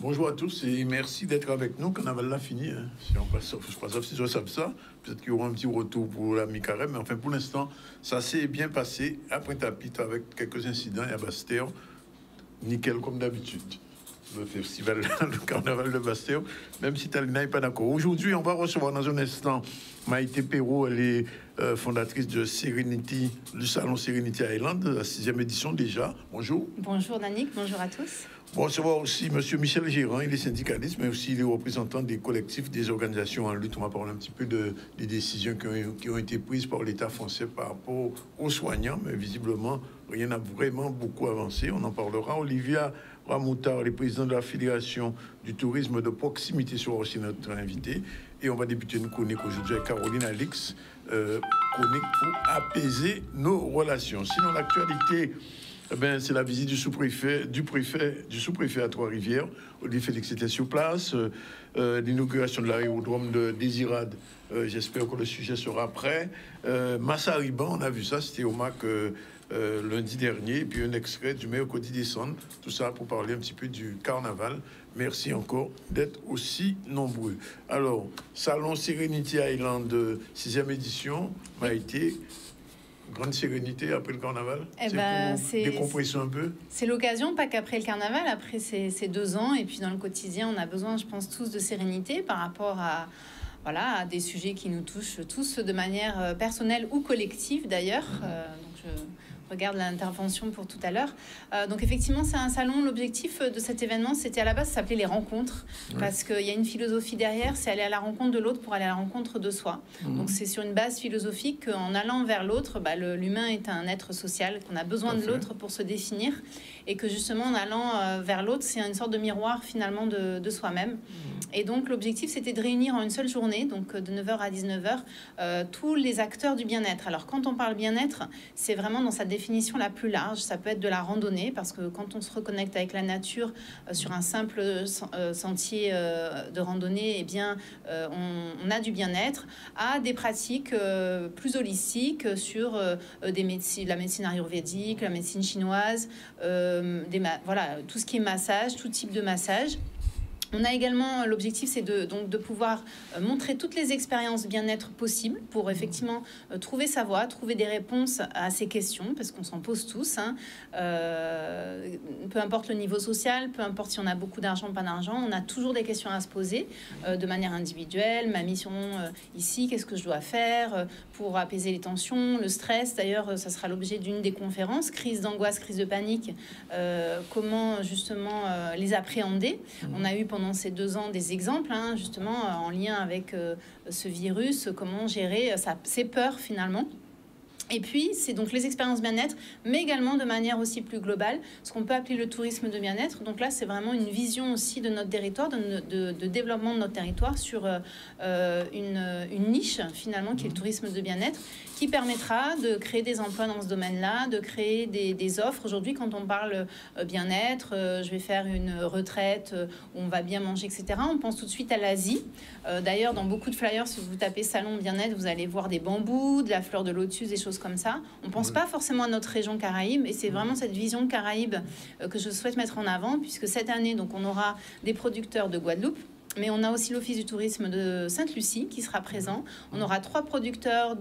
Bonjour à tous et merci d'être avec nous. Carnaval l'a fini. Hein. Si on passe, je crois, sauf si je savent ça, peut-être qu'il y aura un petit retour pour la mi-carême. Mais enfin, pour l'instant, ça s'est bien passé à Pointe-à-Pitre avec quelques incidents et à Basse-Terre. Nickel comme d'habitude. Le festival, le carnaval de Basse-Terre, même si Talina n'est pas d'accord. Aujourd'hui, on va recevoir dans un instant Maïté Perrault, elle est fondatrice de Serenity, du salon Serenity Island, la 6e édition déjà. Bonjour. Bonjour Danick, bonjour à tous. Bon, on recevoir aussi M. Michel Gérant, il est syndicaliste, mais aussi il est représentant des collectifs, des organisations en lutte. On va parler un petit peu des décisions qui ont été prises par l'État français par rapport aux soignants, mais visiblement, rien n'a vraiment beaucoup avancé. On en parlera. Olivia Ramoutard, le président de la Fédération du tourisme de proximité, sera aussi notre invité. Et on va débuter une chronique aujourd'hui avec Caroline Alix, chronique pour apaiser nos relations. Sinon, l'actualité, c'est la visite du sous-préfet à Trois-Rivières. Olivier Félix était sur place. L'inauguration de l'aérodrome de Désirade. J'espère que le sujet sera prêt. Massa-Riban, on a vu ça, c'était au MAC lundi dernier. Et puis un extrait du mercredi décembre. Tout ça pour parler un petit peu du carnaval. Merci encore d'être aussi nombreux. Alors, Salon Serenity Island, 6e édition, m'a été... Grande sérénité après le carnaval. C'est décompression un peu. C'est l'occasion, pas qu'après le carnaval, après ces 2 ans, et puis dans le quotidien, on a besoin, je pense, tous de sérénité par rapport à des sujets qui nous touchent tous de manière personnelle ou collective d'ailleurs. Donc je regarde l'intervention pour tout à l'heure. Donc effectivement, c'est un salon. L'objectif de cet événement, c'était à la base, ça s'appelait les rencontres, parce qu'il y a une philosophie derrière, c'est aller à la rencontre de l'autre pour aller à la rencontre de soi. Donc c'est sur une base philosophique qu'en allant vers l'autre, l'humain est un être social, qu'on a besoin de l'autre pour se définir, et que justement en allant vers l'autre, c'est une sorte de miroir finalement de soi-même. Et donc l'objectif, c'était de réunir en une seule journée, donc de 9h à 19h, tous les acteurs du bien-être. Alors quand on parle bien-être, c'est vraiment dans sa définition la plus large. Ça peut être de la randonnée, parce que quand on se reconnecte avec la nature sur un simple sentier de randonnée, eh bien, on a du bien-être, à des pratiques plus holistiques sur la médecine ayurvédique, la médecine chinoise, voilà, tout ce qui est massage, tout type de massage. On a également, l'objectif, c'est de pouvoir montrer toutes les expériences bien-être possibles pour effectivement trouver sa voie, trouver des réponses à ces questions, parce qu'on s'en pose tous. Peu importe le niveau social, peu importe si on a beaucoup d'argent, pas d'argent, on a toujours des questions à se poser de manière individuelle. Ma mission ici, qu'est-ce que je dois faire pour apaiser les tensions, le stress? D'ailleurs, ça sera l'objet d'une des conférences, crise d'angoisse, crise de panique, comment justement les appréhender. On a eu pendant ces 2 ans des exemples, justement, en lien avec ce virus, comment gérer ses peurs finalement. Et puis, c'est donc les expériences bien-être, mais également de manière aussi plus globale, ce qu'on peut appeler le tourisme de bien-être. Donc là, c'est vraiment une vision aussi de notre territoire, de développement de notre territoire sur une niche, finalement, qui est le tourisme de bien-être, qui permettra de créer des emplois dans ce domaine-là, de créer des offres. Aujourd'hui, quand on parle bien-être, je vais faire une retraite où on va bien manger, etc., on pense tout de suite à l'Asie. D'ailleurs, dans beaucoup de flyers, si vous tapez salon bien-être, vous allez voir des bambous, de la fleur de lotus, des choses comme ça. On ne pense pas forcément à notre région Caraïbe, et c'est vraiment cette vision Caraïbe que je souhaite mettre en avant, puisque cette année, donc, on aura des producteurs de Guadeloupe, mais on a aussi l'Office du tourisme de Sainte-Lucie qui sera présent. On aura 3 producteurs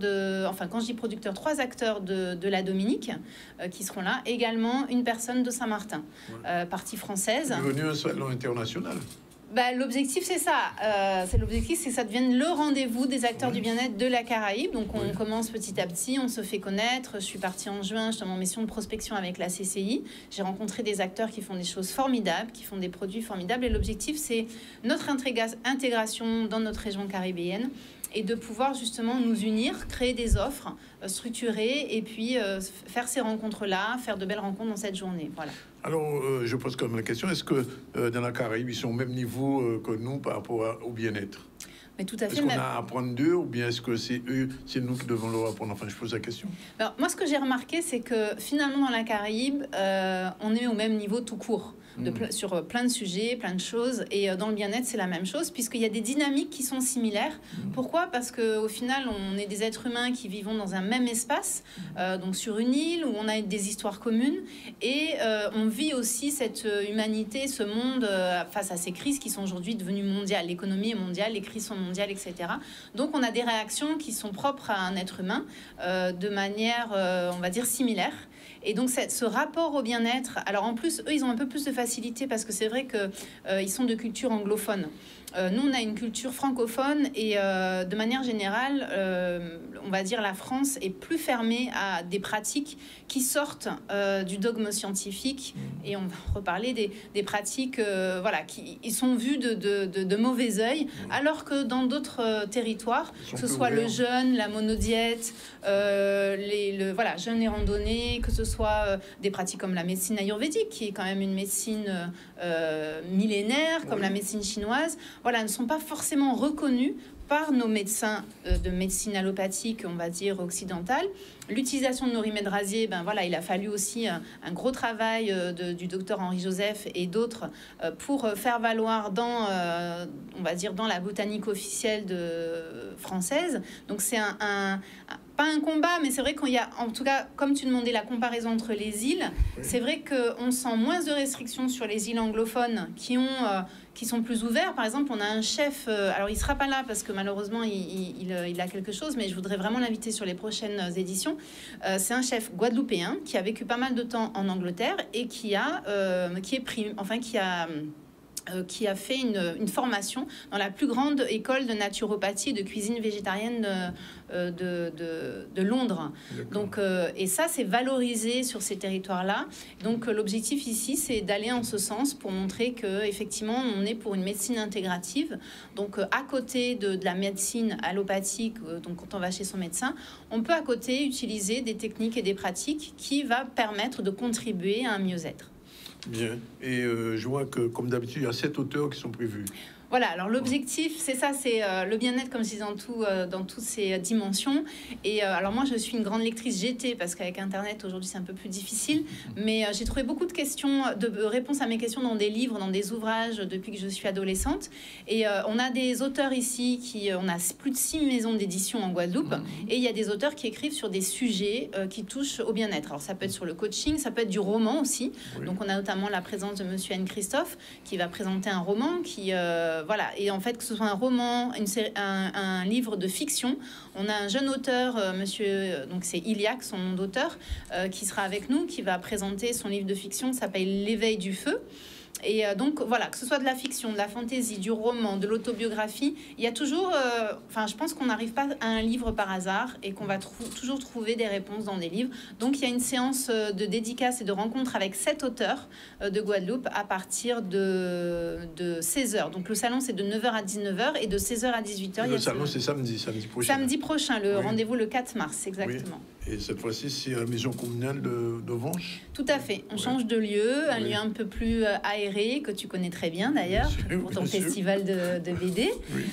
quand je dis producteurs, 3 acteurs de la Dominique qui seront là. Également une personne de Saint-Martin, partie française. C'est devenu un salon international. L'objectif, c'est ça. L'objectif, c'est que ça devienne le rendez-vous des acteurs du bien-être de la Caraïbe. Donc, on commence petit à petit, on se fait connaître. Je suis partie en juin, j'étais en mission de prospection avec la CCI. J'ai rencontré des acteurs qui font des choses formidables, qui font des produits formidables. Et l'objectif, c'est notre intégration dans notre région caribéenne, et de pouvoir justement nous unir, créer des offres structurées, et puis faire ces rencontres-là, faire de belles rencontres dans cette journée. Voilà. Alors, je pose quand même la question, est-ce que dans la Caraïbe, ils sont au même niveau que nous par rapport au bien-être? Mais tout à fait. Est-ce qu'on a à apprendre d'eux ou bien est-ce que c'est eux, c'est nous qui devons leur apprendre? Enfin, je pose la question. Alors, moi, ce que j'ai remarqué, c'est que finalement, dans la Caraïbe, on est au même niveau tout court. Sur plein de sujets, plein de choses. Et dans le bien-être, c'est la même chose, puisqu'il y a des dynamiques qui sont similaires. Pourquoi? Parce qu'au final, on est des êtres humains qui vivons dans un même espace, donc sur une île où on a des histoires communes. Et on vit aussi cette humanité, ce monde, face à ces crises qui sont aujourd'hui devenues mondiales. L'économie est mondiale, les crises sont mondiales, etc. Donc, on a des réactions qui sont propres à un être humain de manière, on va dire, similaire. Et donc, ce rapport au bien-être... Alors, en plus, eux, ils ont un peu plus de facilité parce que c'est vrai qu'ils sont de culture anglophone. Nous, on a une culture francophone et de manière générale, on va dire la France est plus fermée à des pratiques qui sortent du dogme scientifique. Et on va reparler des pratiques voilà, qui ils sont vues de mauvais œil, alors que dans d'autres territoires, que ce soit le jeûne, la monodiète, voilà, jeûne et randonnée, que ce soit des pratiques comme la médecine ayurvédique, qui est quand même une médecine millénaire, comme la médecine chinoise, voilà, ne sont pas forcément reconnus par nos médecins de médecine allopathique, on va dire occidentale. L'utilisation de nos remèdes rasiers, ben voilà, il a fallu aussi un gros travail du docteur Henri Joseph et d'autres pour faire valoir dans, on va dire, dans la botanique officielle française. Donc c'est pas un combat, mais c'est vrai qu'il y a, en tout cas, comme tu demandais la comparaison entre les îles, c'est vrai qu'on sent moins de restrictions sur les îles anglophones qui sont plus ouverts. Par exemple, on a un chef, alors il sera pas là parce que malheureusement il a quelque chose, mais je voudrais vraiment l'inviter sur les prochaines éditions. C'est un chef guadeloupéen qui a vécu pas mal de temps en Angleterre et qui a fait une formation dans la plus grande école de naturopathie et de cuisine végétarienne de Londres. Donc, et ça, c'est valorisé sur ces territoires-là. Donc, l'objectif ici, c'est d'aller en ce sens pour montrer qu'effectivement, on est pour une médecine intégrative. Donc, à côté de la médecine allopathique, donc quand on va chez son médecin, on peut à côté utiliser des techniques et des pratiques qui va permettre de contribuer à un mieux-être. Bien. Et je vois que, comme d'habitude, il y a 7 auteurs qui sont prévus. Voilà, alors l'objectif, c'est ça, c'est le bien-être, comme je disais, dans toutes ces dimensions. Et alors moi, je suis une grande lectrice GT, parce qu'avec Internet, aujourd'hui, c'est un peu plus difficile. Mais j'ai trouvé beaucoup de questions, de réponses à mes questions dans des livres, dans des ouvrages, depuis que je suis adolescente. Et on a des auteurs ici, on a plus de 6 maisons d'édition en Guadeloupe. Et il y a des auteurs qui écrivent sur des sujets qui touchent au bien-être. Alors ça peut être sur le coaching, ça peut être du roman aussi. Donc on a notamment la présence de Monsieur N. Christophe, qui va présenter un roman qui... voilà, et en fait, que ce soit un roman, un livre de fiction, on a un jeune auteur, donc c'est Iliac, son nom d'auteur, qui sera avec nous, qui va présenter son livre de fiction, qui s'appelle L'éveil du feu. Et donc voilà, que ce soit de la fiction, de la fantaisie, du roman, de l'autobiographie, il y a toujours, je pense qu'on n'arrive pas à un livre par hasard et qu'on va toujours trouver des réponses dans des livres. Donc il y a une séance de dédicace et de rencontre avec 7 auteurs de Guadeloupe à partir de 16h. Donc le salon c'est de 9h à 19h et de 16h à 18h. Le salon c'est samedi prochain. Samedi prochain, le rendez-vous le 4 mars, exactement. Oui. Et cette fois-ci c'est à la maison communale de Vanche. Tout à fait, on change de lieu, un lieu un peu plus aéré, que tu connais très bien d'ailleurs, pour ton festival de BD. Oui.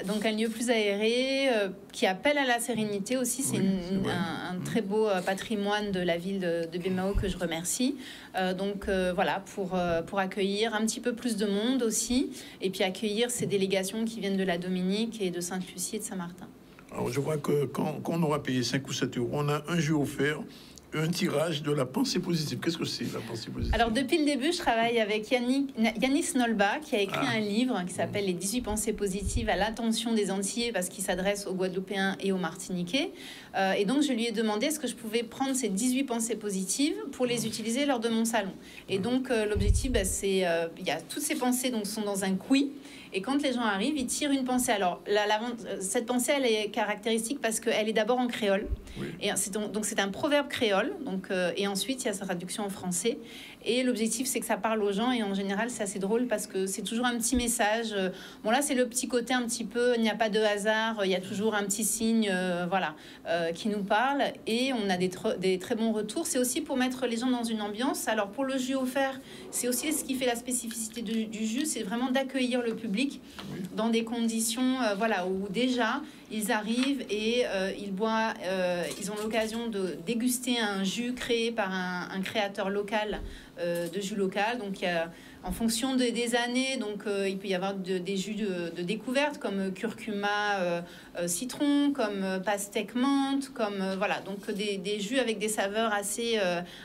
Donc un lieu plus aéré, qui appelle à la sérénité aussi. C'est un très beau patrimoine de la ville de Bémao que je remercie. Donc voilà, pour accueillir un petit peu plus de monde aussi, et puis accueillir ces délégations qui viennent de la Dominique et de Sainte-Lucie et de Saint-Martin. Alors je vois que quand on aura payé 5 ou 7 euros, on a un jeu offert, un tirage de la pensée positive. Qu'est-ce que c'est la pensée positive? Alors depuis le début, je travaille avec Yanis Nolba, qui a écrit un livre qui s'appelle Les 18 pensées positives à l'attention des Antillais, parce qu'il s'adresse aux Guadeloupéens et aux Martiniquais. Et donc je lui ai demandé est-ce que je pouvais prendre ces 18 pensées positives pour les utiliser lors de mon salon. Et donc l'objectif, c'est il y a toutes ces pensées donc sont dans un QI. Et quand les gens arrivent, ils tirent une pensée. Alors, cette pensée, elle est caractéristique parce qu'elle est d'abord en créole. Oui. Et donc, c'est un proverbe créole. Donc, et ensuite, il y a sa traduction en français. Et l'objectif, c'est que ça parle aux gens. Et en général, c'est assez drôle parce que c'est toujours un petit message. Bon, là, c'est le petit côté un petit peu, il n'y a pas de hasard. Il y a toujours un petit signe, qui nous parle. Et on a des très bons retours. C'est aussi pour mettre les gens dans une ambiance. Alors, pour le jus offert, c'est aussi ce qui fait la spécificité du jus. C'est vraiment d'accueillir le public public dans des conditions voilà, où déjà ils arrivent et ils ont l'occasion de déguster un jus créé par un créateur local de jus local. Donc il y a, en fonction des années, donc il peut y avoir des jus de découverte comme curcuma citron, comme pastèque menthe, comme voilà, donc des jus avec des saveurs assez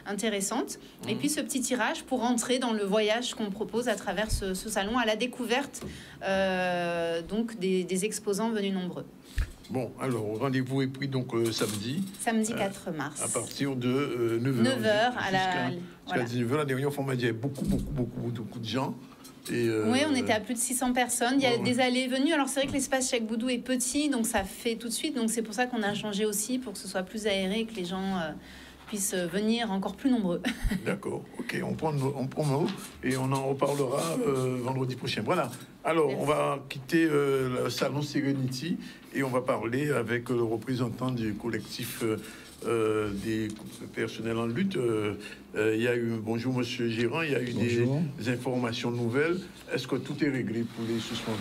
intéressantes. Et puis ce petit tirage pour rentrer dans le voyage qu'on propose à travers ce salon à la découverte donc des exposants venus nombreux. Bon, alors, rendez-vous est pris donc samedi. Samedi 4 mars. À partir de 9h. 9h à la... Jusqu'à 19h. La dernière fois, on m'a dit qu'il y avait beaucoup de gens. Et oui, on était à plus de 600 personnes. Il y a des allées et venues. Alors, c'est vrai que l'espace Cheikh Boudou est petit, donc ça fait tout de suite. Donc, c'est pour ça qu'on a changé aussi, pour que ce soit plus aéré, que les gens puissent venir encore plus nombreux. D'accord. OK, on prend note et on en reparlera vendredi prochain. Voilà. Alors, on va quitter le salon Serenity et on va parler avec le représentant du collectif des personnels en lutte. Il y a eu, bonjour Monsieur Gérant, il y a eu des informations nouvelles. Est-ce que tout est réglé pour les suspendus?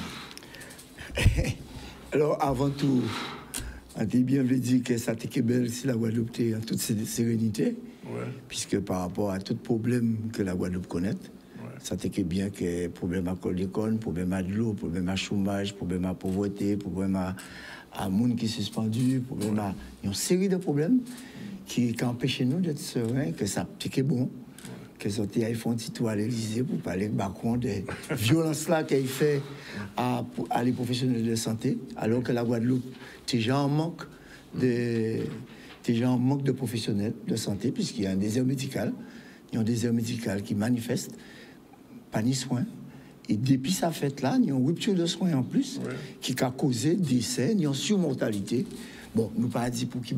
Alors, avant tout, on a bien dit que ça était belle si la Guadeloupe était en toute sérénité, puisque par rapport à tout problème que la Guadeloupe connaît, ça était bien que problème à l'école, problème à de l'eau, problème à chômage, problème à pauvreté, problème à monde qui est suspendu, problème à une série de problèmes qui empêchent nous d'être sereins, que ça était bon, que ça ils font un petit tour à l'Élysée pour parler des violences là qu'il fait à les professionnels de santé, alors que la Guadeloupe est déjà en manque de professionnels de santé, puisqu'il y a un désert médical. Il y a un désert médical qui manifeste, pas ni soins. Et depuis sa fête là, il y a une rupture de soins en plus, qui a causé décès, il y a une surmortalité. Bon, nous pas dit pour qui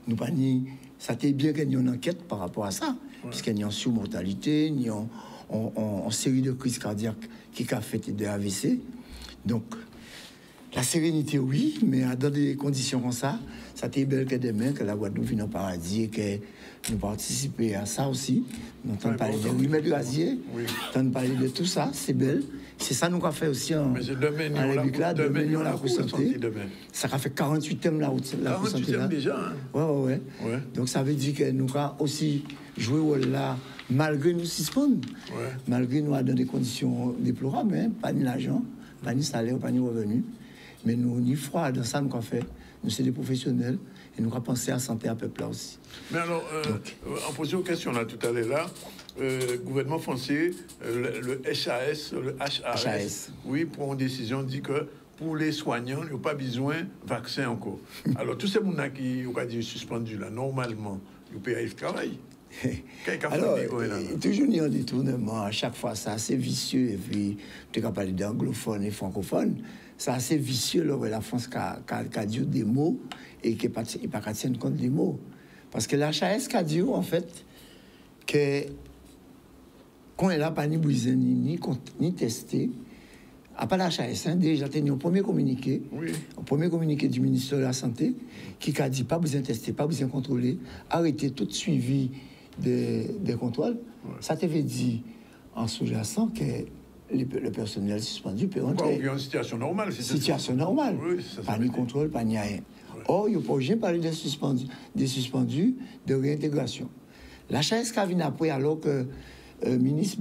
nous pas ni. Ça t'est bien qu'il y ait une enquête par rapport à ça, puisqu'il y a une surmortalité, il y a une série de crises cardiaques qui a fait des AVC. Donc, la sérénité, oui, mais dans des conditions comme ça t'est belle que demain, que la Guadeloupe vienne au paradis et que nous participions à ça aussi. Nous entendons parler de remèdes gaziers, nous entendons parler de tout ça, c'est belle. C'est ça nous a fait aussi en République là, demain, la santé. Ça a fait 48 thèmes la santé. 48 thèmes déjà, hein? Ouais. Donc ça veut dire que nous avons aussi joué là, malgré nous suspendre, malgré nous dans des conditions déplorables, hein, pas ni l'argent, pas ni salaire, pas ni revenu. Mais nous, ni froid dans ça, nous avons fait. Nous, c'est des professionnels et nous avons pensé à la santé à peuple là aussi. Mais alors, en posant une question là, tout à l'heure, là, gouvernement français, le HAS, oui, prend une décision, dit que pour les soignants, il n'y a pas besoin de vaccin encore. Alors, tous ces gens qui ont dit suspendu là, normalement, ils peuvent aller travailler. Alors, toujours il y a un détournement, à chaque fois, c'est assez vicieux, et puis, tu as parlé d'anglophones et francophones, c'est assez vicieux, là, où la France a dit des mots, et qui n'est pas qu'à tienne compte des mots. Parce que l'HAS a dit, en fait, que quand elle n'a pas ni brisé, ni testé, à part l'HAS, déjà, il y a un premier communiqué du ministère de la Santé, qui a dit, pas besoin de tester, pas besoin de contrôler, arrêtez tout suivi des contrôles. Ça t'avait dit en sous-jacent que le personnel suspendu peut entrer. En situation normale. Situation normale. Pas ni contrôle, pas ni rien. Or, il n'y a pas besoin de parler des suspendus de réintégration. La chaise qui vient après, alors que ministre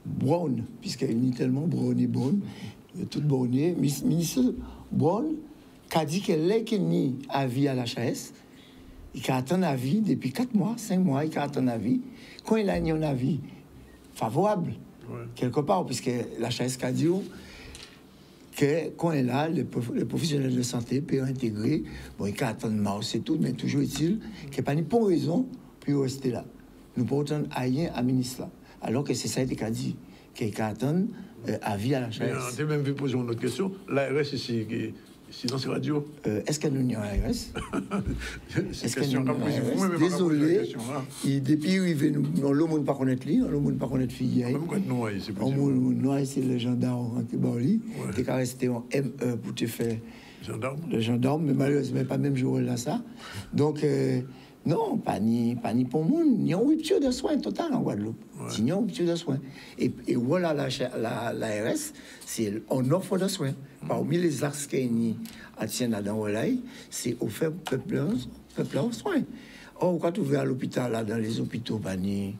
Brown, puisqu'il est tellement Brown, tout Browné, ministre Brown, qui a dit qu'elle est ni avis à la chaise, il a attendu un avis depuis 4 mois, 5 mois, il a attendu un avis. Quand il a un avis favorable, quelque part, puisque la chaise a dit que quand elle a le professionnel de santé peut intégrer, bon, il a attendu mars et tout, mais toujours est-il qu'il n'y a pas ni pour raison pour rester là. Nous ne pouvons attendre rien à ministre là. Alors que c'est ça qui a dit, qu'il a attendu avis à la chaise. Tu as même vu poser une autre question. L'ARS ici, sinon c'est radio. Est-ce qu'elle nous a ARS? Est-ce qu'elle nous a ARS? Désolé. Depuis arrivé, le monde pas connaître lui, le monde pas connaître fille. Le monde noir, c'est le gendarme qui barli. Tu as resté en ME pour te faire le gendarme, mais malheureusement pas même jour là ça. Donc Non, pas ni pour le monde. Il y a une rupture de soins totale en Guadeloupe. Il y a une rupture de soins. Et voilà, l'ARS, c'est en offre de soins. Parmi les axes qu'il y a dans Relay, c'est offert peuple en soins. Or, quand tu vas à l'hôpital, là, dans les hôpitaux, pas ni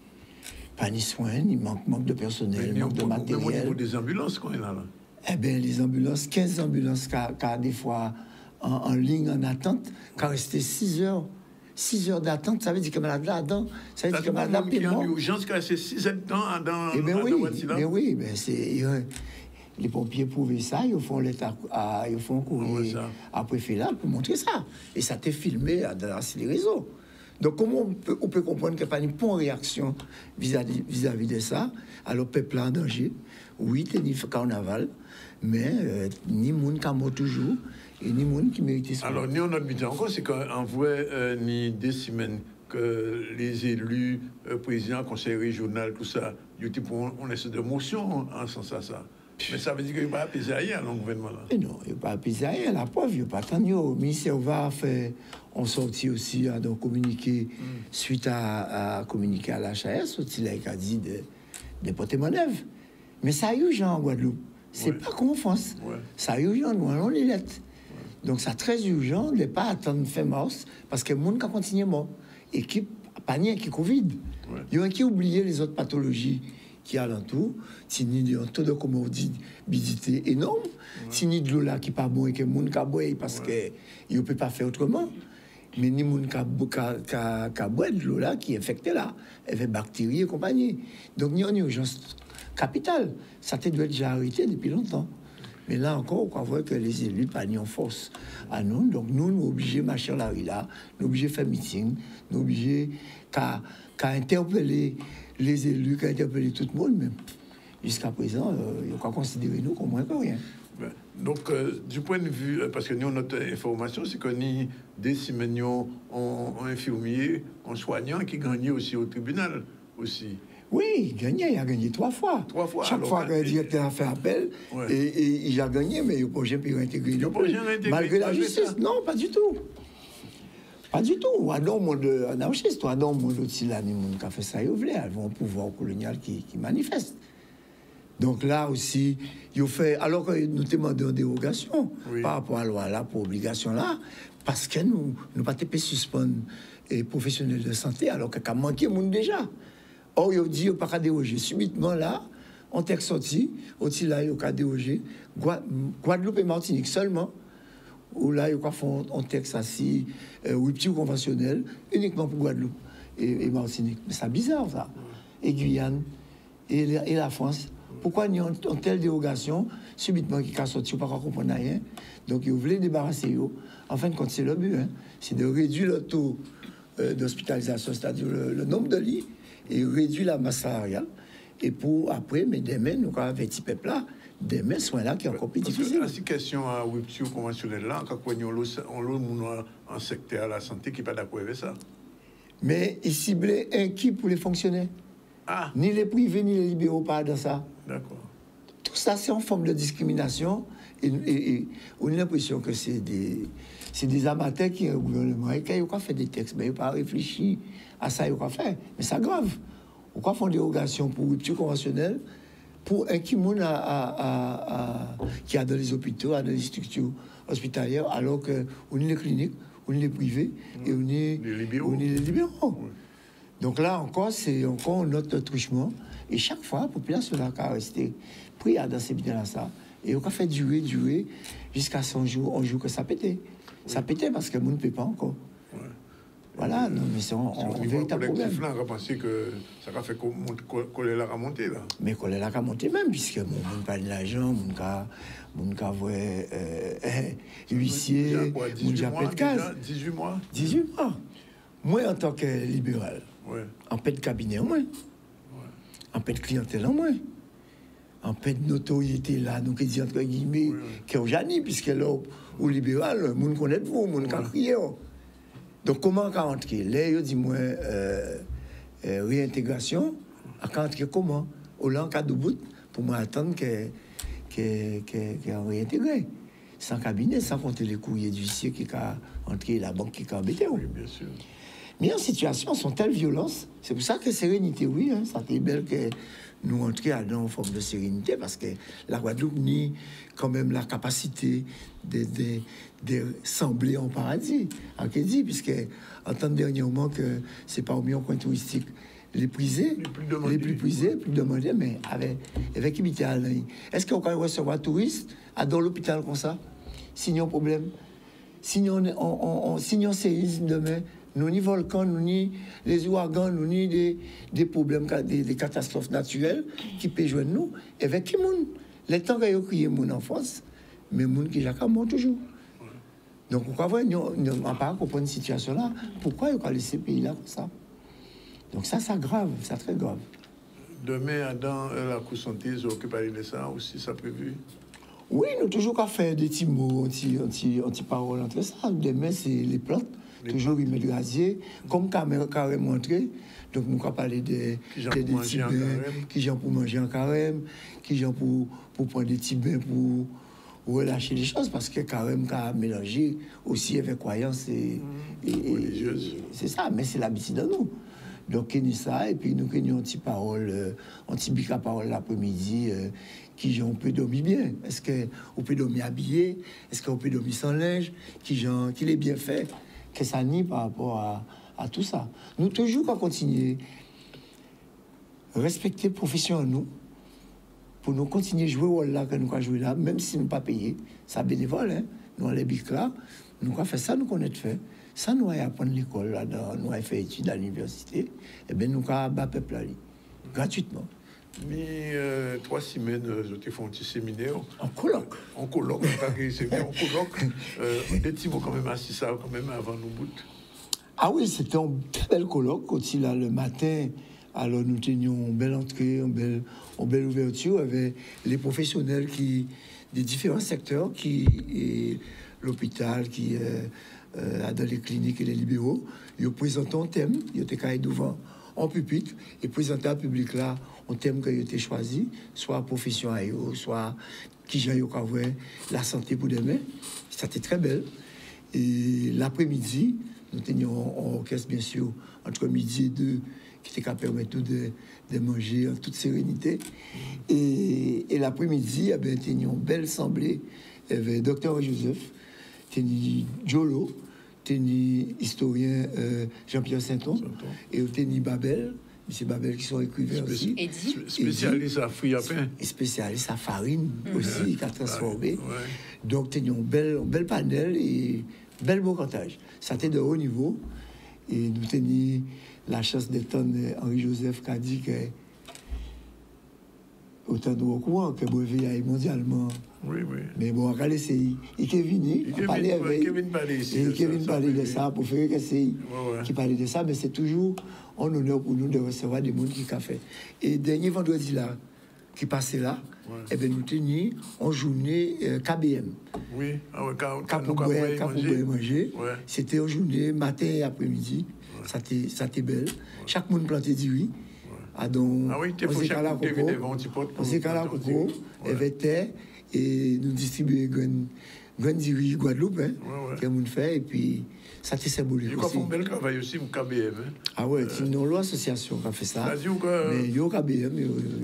soins, il manque de personnel, il manque de matériel. Même au niveau des ambulances, qu'on est là. Eh bien, les ambulances, 15 ambulances, car des fois en ligne, en attente, quand restait 6 heures d'attente, ça veut dire que malade là-dedans, ça veut dire que malade là, il y a une urgence qui a 6 ans dans eh bien oui, ben c'est les pompiers prouvaient ça, ils font un courrier à préfet là pour montrer ça. Et ça t'est filmé dans les réseaux. Donc, comment on peut comprendre qu'il n'y a pas une bonne réaction vis-à-vis de ça? Alors, le peuple en danger, oui, t'es ni carnaval, mais ni monde qui mort toujours, et ni monde qui mérite ça. Alors, nous, notre but encore, c'est qu'en vrai, ni des semaines que les élus, présidents, conseils régionaux, tout ça, on essaie de motion en sens à ça. Mais ça veut dire qu'il n'y a pas apaiser à dans le gouvernement là. Non, il n'y a pas apaiser à la preuve, il n'y a pas tant. Le ministère va faire, on sortit aussi à communiquer, suite à communiquer à l'HAS, il a dit de porter manœuvre. Mais ça a eu urgent en Guadeloupe. C'est pas comme en France. Ça a eu urgent, nous allons les lettres. Donc, c'est très urgent de ne pas attendre fin mars, parce que le monde a continué mort. Et qui pas ni qui Covid. Il y a qui oublié les autres pathologies qui alentour, si ni un taux de comorbidité énorme, si ni de l'eau là qui pas bon et que le monde boit parce que il peut pas faire autrement, mais ni monde qui boit de l'eau là qui est infecté là, avec bactéries et compagnie. Donc il y a une urgence capitale. Ça doit être déjà arrêté depuis longtemps. Mais là encore, on voit que les élus pas en force à nous. Donc nous sommes obligés de marcher la rue là, nous sommes obligés de faire meeting, nous sommes obligés qu'à interpeller les élus, qu'à interpeller tout le monde. Mais jusqu'à présent, il faut considérer nous comme moins que rien. Donc, du point de vue, parce que nous, notre information, c'est qu'on a des semaines en infirmier, en soignant, qui gagnent aussi au tribunal aussi. Oui, il a gagné 3 fois. 3 fois. Chaque fois que le directeur a fait appel, et il a gagné, mais il n'a pas pu réintégrer. Malgré la justice. Non, pas du tout. Pas du tout. On a un monde anarchiste, on a un monde aussi là, qui a fait ça, ils veulent, ils ont un pouvoir colonial qui manifeste. Donc là aussi, il fait, alors que nous demandons une dérogation par rapport à la loi là, pour obligation là, parce que nous ne pas suspendre les professionnels de santé, alors qu'il y a manqué de monde déjà. Or, il dit qu'il n'y a pas qu'à déroger. Subitement, là, on est sorti, aussi là, il n'y a pas déroger. Guadeloupe et Martinique seulement, où là, il y a un texte assis, rupture conventionnelle, uniquement pour Guadeloupe et Martinique. Mais c'est bizarre, ça. Et Guyane, et la France. Pourquoi il y a une telle dérogation, subitement, qui est sorti, on ne peut pas comprendre rien. Donc, ils voulaient débarrasser eux. En fin de compte, c'est le but, hein. C'est de réduire le taux d'hospitalisation, c'est-à-dire le nombre de lits, et réduire la masse salariale. Et pour après, mais demain, nous avons 20 peuples là, demain, soins là qui est encore plus difficile. La question à rupture conventionnelle là, quand on l'a en secteur de la santé qui n'est pas d'accord avec ça. Mais il ciblait un qui pour les fonctionnaires. Ni les privés, ni les libéraux, pas dans ça. D'accord. Tout ça, c'est en forme de discrimination. Et on a l'impression que c'est des amateurs qui ont le gouvernement et qui ont fait des textes, mais ils n'ont pas réfléchi à ça, ils ont fait. Mais c'est grave. Pourquoi font des dérogations pour rupture conventionnelle pour un qui a dans les hôpitaux, dans les structures hospitalières, alors qu'on est les cliniques, on est les privés et on est les libéraux. Oui. Donc là encore, c'est encore notre truchement. Et chaque fois, la population a resté pris dans ces bidons-là, ça. Et on a fait durer jusqu'à 100 jours, un jour que ça pétait. Ça pétait parce que le monde ne peut pas encore. Ouais. Voilà, non, mais c'est un véritable problème. On a pensé que ça a fait coller la remontée, là. Mais coller la remontée même, puisque mon monde pas de l'argent, mon cas voit huissier, mon cas de case. 18 mois. 18 mois. Moi, en tant que libéral, en paix de cabinet en moins, en paix de clientèle en moins, en paix de notoriété là, donc il dit entre guillemets, qui est au Jani, puisque là, au libéral, le monde connaît vous, le monde qui a crié. Donc, comment on entrer? Là, il dit moi, réintégration, à entrer comment? Au long cas de bout, pour moi attendre qu'elle réintégré. Sans cabinet, sans compter les courriers d'huissier qui a entré, la banque qui a embêté. Oui, bien sûr. Mais en situation, sont telles violences. C'est pour ça que sérénité, oui, hein, ça fait belle que nous entrions dans une forme de sérénité, parce que la Guadeloupe nie quand même la capacité de sembler en paradis, en Kédi, puisque en tant dernièrement que c'est parmi un coin touristique les prisés, les plus prisés, plus demandés, mais avec qui est-ce qu'on peut recevoir touristes dans l'hôpital comme ça? Sinon, problème. Sinon, séisme demain, nous ni volcans, nous ni les ouragans, nous ni des problèmes, des catastrophes naturelles qui peuvent joindre nous. Avec qui moun? Les temps qu'il y a crié moun en France, mais moun qui jacquent mort toujours. Donc, on va voir, nous n'avons pas compris une situation là. Pourquoi il faut laisser ce pays là comme ça? Donc ça grave, c'est très grave. Demain, dans la Cour santé, ils ont parlé de ça aussi, ça prévu? Oui, nous toujours qu'à faire des petits mots, anti-paroles entre ça. Demain, c'est les plantes, toujours ils mettent du gazier, comme carrément montré. Donc nous qu'à parler des petits bains, qui gens pour manger en carême, qui gens pour prendre des petits bains pour relâcher les choses, parce que carême qu'a mélangé aussi avec croyance et c'est ça, mais c'est l'habitude de nous. Donc, il y a ça, et puis nous avons une petite parole, un petit bica parole l'après-midi, qui on peut dormir bien. Est-ce qu'on peut dormir habillé? Est-ce qu'on peut dormir sans linge? Qui est bien fait? Que ça nie par rapport à tout ça. Nous, toujours, qu'on continue respecter la profession en nous, pour nous continuer à jouer au rôle là que nous avons joué là, même si nous ne pas payé. C'est bénévole, hein? Nous, les bics là, nous avons fait ça, nous connaissons fait. Ça, nous avons appris à l'école, là, nous avons fait études à l'université, et bien nous avons battu le peuple là, gratuitement. Mais 3 semaines, je t'ai fait un petit séminaire. En colloque. En colloque, c'est bien, en colloque. Des petits mots quand même assis ça, quand même, avant nous bout. Ah oui, c'était un très bel colloque. Quand il a le matin, alors nous tenions une belle entrée, une belle ouverture avec les professionnels des différents secteurs, l'hôpital, dans les cliniques et les libéraux. Ils présentent un thème, ils étaient devant en pupitre et présenter au public là un thème qui a été choisi, soit profession à eux, soit qui j'ai eu la santé pour demain. C'était très belle. Et l'après-midi, nous tenions un orchestre, bien sûr, entre midi et 2, qui était permettre de manger en toute sérénité. Et l'après-midi, nous tenions une belle assemblée avec Dr. Joseph, Jolo, historien Jean-Pierre Sainton, et Babel, M. Babel qui sont écrivains aussi. Spécialiste à fruits à pain. Et spécialiste à farine aussi, qui a transformé. Ouais. Donc, nous avons un bel panel et un bel beau cantage. Ça était de haut niveau. Et nous avons la chance d'entendre Henri Joseph qui a dit que autant de courant que brevet est mondialement. Oui. Mais bon, regardez, il est venu, Kevin parlait de ça, pour faire que c'est qui parlait de ça, mais c'est toujours un honneur pour nous de recevoir des gens qui ont fait. Et dernier vendredi là, qui passait là, et bien nous tenions en journée KBM. Oui, manger. Ouais. C'était en journée, matin et après-midi. Ouais. Ça était belle. Ouais. Chaque monde plantait du riz. On s'est calé à coco, et nous distribuons graines de riz Guadeloupe, que nous fait, et puis ça c'est symbolique. Il y a un bel travail aussi pour KBM. Ah ouais, c'est une association qui a fait ça. Mais il y a KBM,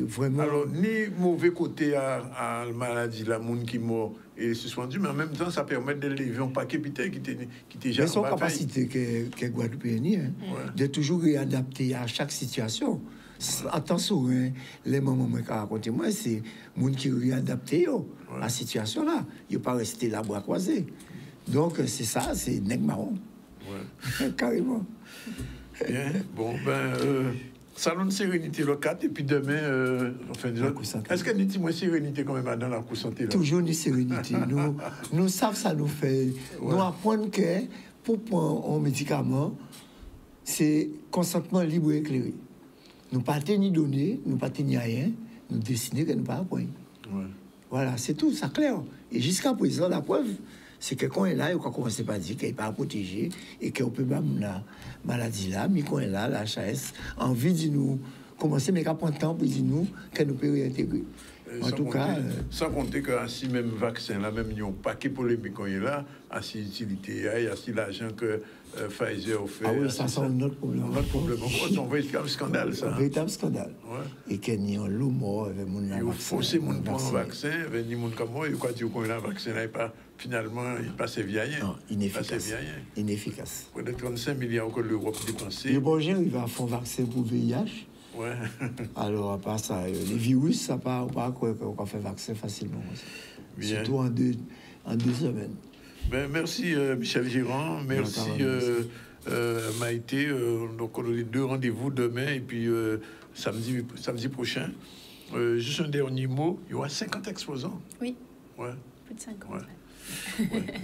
vraiment. Alors, ni mauvais côté à la maladie, la monde qui mort et suspendu, mais en même temps, ça permet de lever un paquet qui était déjà. Mais son capacité que Guadeloupe a, de toujours réadapter à chaque situation. Attention, les moments que je raconte, moi, c'est les gens qui réadaptent à la situation là. Ils ne pas rester là bras croisés. Donc, c'est ça, c'est nègre marron. Ouais. Carrément. Bien, bon, salon de sérénité le 4, et puis demain, est-ce qu'il y a une sérénité quand même dans la Cour santé là? Toujours une sérénité. nous savons ça nous fait. Nous apprenons que pour prendre un médicament, c'est consentement libre et éclairé. Nous ne pas ni donner, nous ne pas ni rien, nous décider que nous ne pas apprendre. Ouais. Voilà, c'est tout, c'est clair. Et jusqu'à présent, la preuve, c'est que quand il est là, il faut commencer par dire qu'il n'est pas protégé et qu'on peut pas la maladie là, mais quand il est là, la HAS, envie de nous commencer, mais qu'à prendre temps pour dire nous que nous pouvons réintégrer. En tout cas... Sans compter que si même vaccin, là, même il y a un paquet polémique quand il est là, à si utilité, à si l'argent que Pfizer offre. Ah oui, ça c'est un autre problème. Un autre problème. C'est un véritable scandale, ça. Un véritable scandale. Ouais. Et qu'il y a un loup mort avec mon vaccin. Il faut forcer mon prendre un vaccin, avec des gens comme moi, il faut dire qu'on a un vaccin, là, pas, finalement, il passe vieillir. Non, inefficace. Inefficace. Pour les 35 milliards que l'Europe dépensé. Le bon il va faire un vaccin pour VIH. Ouais. Alors, à part ça, les virus, ça pas quoi qu'on fait vaccin facilement. Bien. Surtout en deux semaines. Ben, merci Michel Girand, merci Maïté. Donc on a les 2 rendez-vous demain et puis samedi prochain. Juste un dernier mot, il y aura 50 exposants. Oui. Ouais. Plus de 50. Ouais.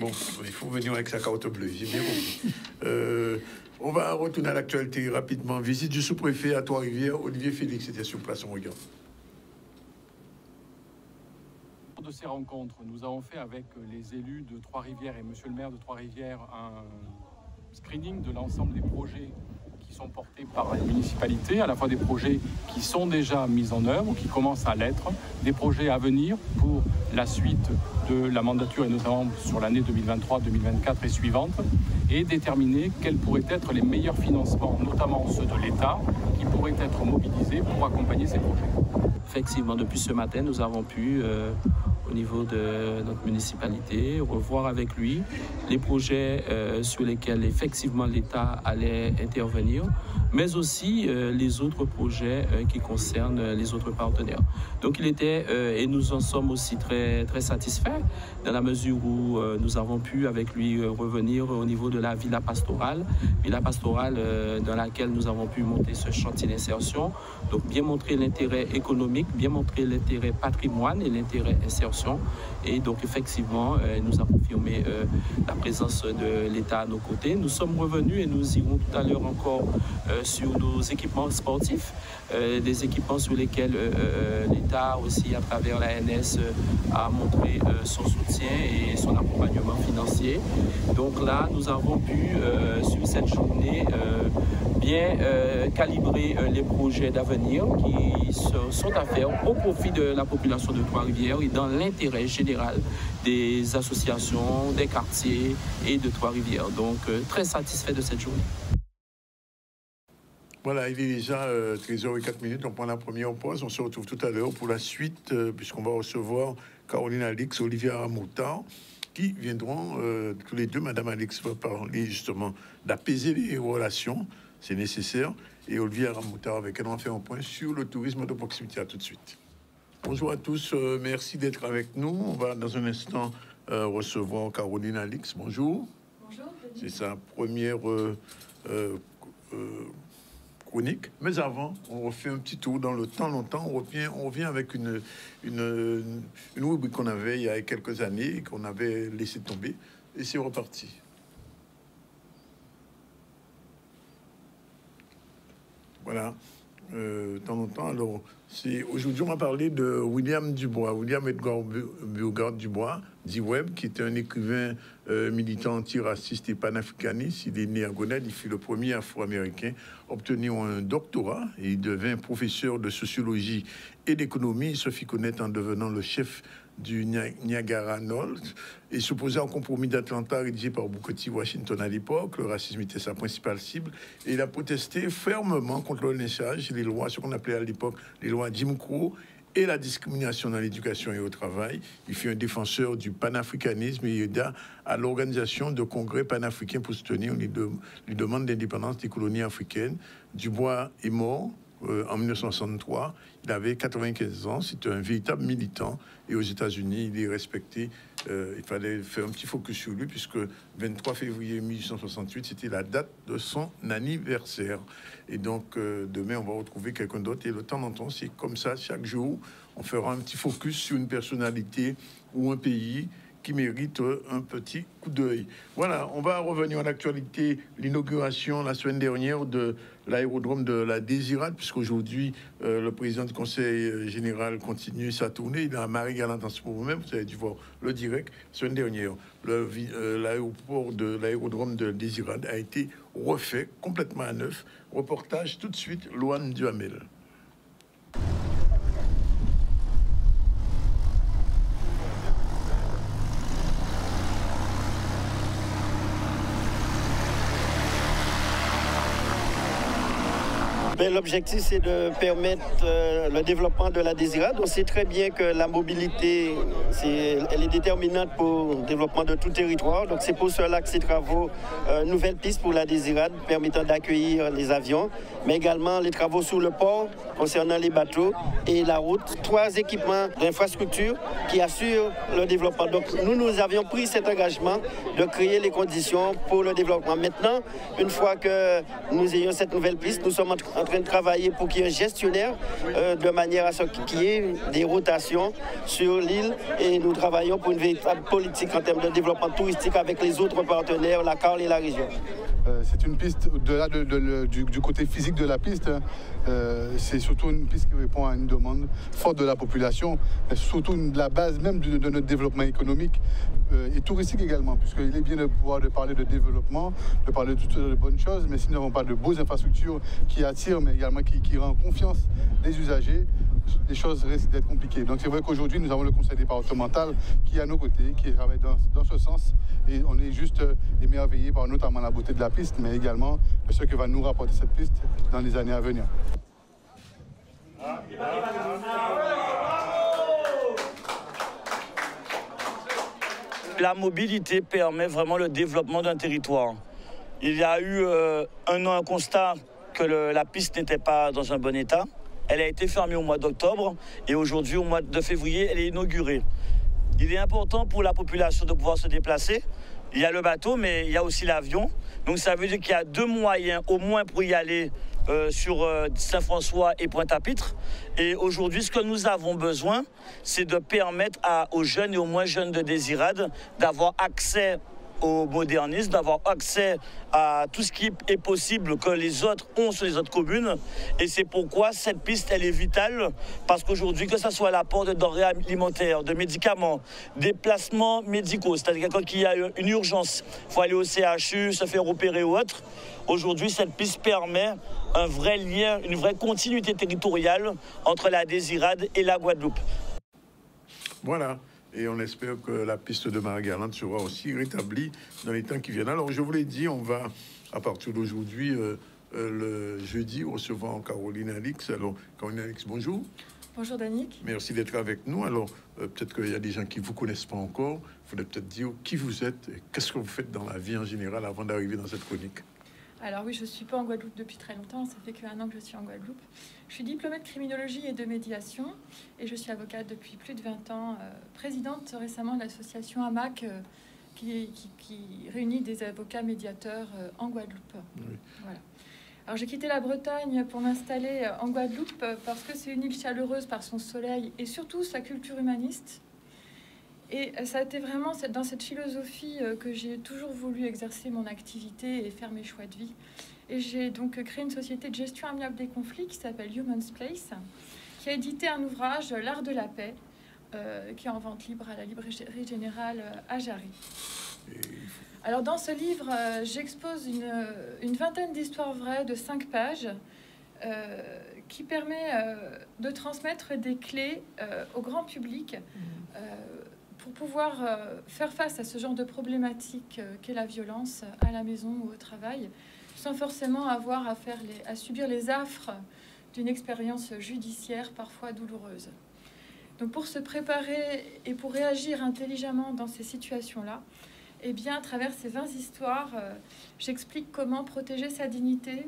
Bon, il faut venir avec sa carte bleue, j'ai bien compris. On va retourner à l'actualité rapidement. Visite du sous-préfet à Trois-Rivières. Olivier Félix était sur place, on regarde. De ces rencontres, nous avons fait avec les élus de Trois-Rivières et monsieur le maire de Trois-Rivières un screening de l'ensemble des projets qui sont portés par la municipalité, à la fois des projets qui sont déjà mis en œuvre ou qui commencent à l'être, des projets à venir pour la suite de la mandature et notamment sur l'année 2023, 2024 et suivante, et déterminer quels pourraient être les meilleurs financements, notamment ceux de l'État, qui pourraient être mobilisés pour accompagner ces projets. Effectivement, depuis ce matin, nous avons pu, au niveau de notre municipalité, revoir avec lui les projets sur lesquels effectivement l'État allait intervenir, mais aussi les autres projets qui concernent les autres partenaires. Donc il était, et nous en sommes aussi très, très satisfaits, dans la mesure où nous avons pu avec lui revenir au niveau de la villa pastorale dans laquelle nous avons pu monter ce chantier d'insertion, donc bien montrer l'intérêt économique, bien montrer l'intérêt patrimoine et l'intérêt insertion. Et donc effectivement, nous a confirmé la présence de l'État à nos côtés. Nous sommes revenus et nous irons tout à l'heure encore sur nos équipements sportifs, des équipements sur lesquels l'État aussi à travers l'ANS a montré son soutien et son accompagnement financier. Donc là, nous avons pu sur cette journée bien calibrer les projets d'avenir qui sont à faire au profit de la population de Trois-Rivières et dans l'intérêt général des associations, des quartiers et de Trois-Rivières. Donc très satisfait de cette journée. Voilà, il est déjà 13h04. On prend la première pause. On se retrouve tout à l'heure pour la suite, puisqu'on va recevoir Caroline Alix, Olivier Aramoutar, qui viendront tous les deux. Madame Alix va parler justement d'apaiser les relations, c'est nécessaire. Et Olivier Aramoutar, avec elle, on va faire un point sur le tourisme de proximité. À tout de suite. Bonjour à tous, merci d'être avec nous. On va dans un instant recevoir Caroline Alix. Bonjour. Bonjour. C'est sa première chronique. Mais avant, on refait un petit tour dans le temps longtemps. On revient avec une rubrique qu'on avait il y a quelques années et qu'on avait laissé tomber. Et c'est reparti. Voilà. Temps longtemps. Alors, aujourd'hui, on va parler de William Dubois, William Edgar Burgard Dubois, dit Web, qui était un écrivain militant antiraciste et panafricaniste. Il est né à Gonesse, il fut le premier Afro-Américain à obtenir un doctorat et il devint professeur de sociologie et d'économie. Il se fit connaître en devenant le chef du Niagara Nord et s'opposait au compromis d'Atlanta rédigé par Booker T. Washington à l'époque. Le racisme était sa principale cible et il a protesté fermement contre le lynchage et les lois, ce qu'on appelait à l'époque les lois Jim Crow et la discrimination dans l'éducation et au travail. Il fut un défenseur du panafricanisme et aida à l'organisation de congrès panafricains pour soutenir les demandes d'indépendance des colonies africaines. Dubois est mort en 1963. Il avait 95 ans. C'était un véritable militant. Et aux États-Unis, il est respecté. Il fallait faire un petit focus sur lui, puisque 23 février 1868, c'était la date de son anniversaire. Et donc, demain, on va retrouver quelqu'un d'autre. Et de temps en temps, c'est comme ça, chaque jour, on fera un petit focus sur une personnalité ou un pays qui mérite un petit coup d'œil. Voilà, on va revenir à l'actualité. L'inauguration la semaine dernière de l'aérodrome de la Désirade, puisqu'aujourd'hui, le président du Conseil général continue sa tournée. Il est à Marie-Galante en ce moment même. Vous avez dû voir le direct. La semaine dernière, l'aérodrome de Désirade a été refait complètement à neuf. Reportage tout de suite, Loane Duhamel. L'objectif, c'est de permettre le développement de la Désirade. On sait très bien que la mobilité, elle est déterminante pour le développement de tout territoire. Donc c'est pour cela que ces travaux, nouvelles pistes pour la Désirade, permettant d'accueillir les avions, mais également les travaux sur le port concernant les bateaux et la route. 3 équipements d'infrastructure qui assurent le développement. Donc nous avions pris cet engagement de créer les conditions pour le développement. Maintenant, une fois que nous ayons cette nouvelle piste, nous sommes en train de travailler pour qu'il y ait un gestionnaire de manière à ce qu'il y ait des rotations sur l'île et nous travaillons pour une véritable politique en termes de développement touristique avec les autres partenaires, la CARL et la région. C'est une piste, au-delà du côté physique de la piste, c'est surtout une piste qui répond à une demande forte de la population, surtout la base même de notre développement économique et touristique également, puisqu'il est bien de pouvoir parler de développement, de parler de toutes de bonnes choses, mais si nous n'avons pas de beaux infrastructures qui attirent, mais également qui rendent confiance les usagers, les choses risquent d'être compliquées. Donc c'est vrai qu'aujourd'hui, nous avons le conseil départemental qui est à nos côtés, qui travaille dans ce sens, et on est juste émerveillés par notamment la beauté de la piste, mais également de ce que va nous rapporter cette piste dans les années à venir. La mobilité permet vraiment le développement d'un territoire. Il y a eu un constat que la piste n'était pas dans un bon état. Elle a été fermée au mois d'octobre et aujourd'hui, au mois de février, elle est inaugurée. Il est important pour la population de pouvoir se déplacer. Il y a le bateau, mais il y a aussi l'avion. Donc ça veut dire qu'il y a 2 moyens au moins pour y aller sur Saint-François et Pointe-à-Pitre. Et aujourd'hui, ce que nous avons besoin, c'est de permettre aux jeunes et aux moins jeunes de Désirade d'avoir accès au modernisme, d'avoir accès à tout ce qui est possible que les autres ont sur les autres communes. Et c'est pourquoi cette piste, elle est vitale, parce qu'aujourd'hui, que ce soit l'apport de denrées alimentaires, de médicaments, des placements médicaux, c'est-à-dire quand il y a une urgence, il faut aller au CHU, se faire opérer ou autre. Aujourd'hui, cette piste permet un vrai lien, une vraie continuité territoriale entre la Désirade et la Guadeloupe. Voilà. Et on espère que la piste de Marie-Galante sera aussi rétablie dans les temps qui viennent. Alors, je vous l'ai dit, on va, à partir d'aujourd'hui, le jeudi, recevoir Caroline Alix. Alors, Caroline Alix, bonjour. Bonjour, Danick. Merci d'être avec nous. Alors, peut-être qu'il y a des gens qui ne vous connaissent pas encore. Il faudrait peut-être dire qui vous êtes et qu'est-ce que vous faites dans la vie en général avant d'arriver dans cette chronique. Alors oui, je ne suis pas en Guadeloupe depuis très longtemps, ça fait qu'1 an que je suis en Guadeloupe. Je suis diplômée de criminologie et de médiation et je suis avocate depuis plus de 20 ans, présidente récemment de l'association AMAC qui réunit des avocats médiateurs en Guadeloupe. Oui. Voilà. Alors j'ai quitté la Bretagne pour m'installer en Guadeloupe parce que c'est une île chaleureuse par son soleil et surtout sa culture humaniste. Et ça a été vraiment dans cette philosophie que j'ai toujours voulu exercer mon activité et faire mes choix de vie. Et j'ai donc créé une société de gestion amiable des conflits qui s'appelle Human's Place, qui a édité un ouvrage, L'Art de la paix, qui est en vente libre à la Librairie Générale à Jarry. Alors dans ce livre, j'expose une vingtaine d'histoires vraies de 5 pages qui permet de transmettre des clés au grand public pour pouvoir faire face à ce genre de problématique qu'est la violence à la maison ou au travail, sans forcément avoir à subir les affres d'une expérience judiciaire parfois douloureuse. Donc pour se préparer et pour réagir intelligemment dans ces situations-là, eh bien, à travers ces 20 histoires, j'explique comment protéger sa dignité,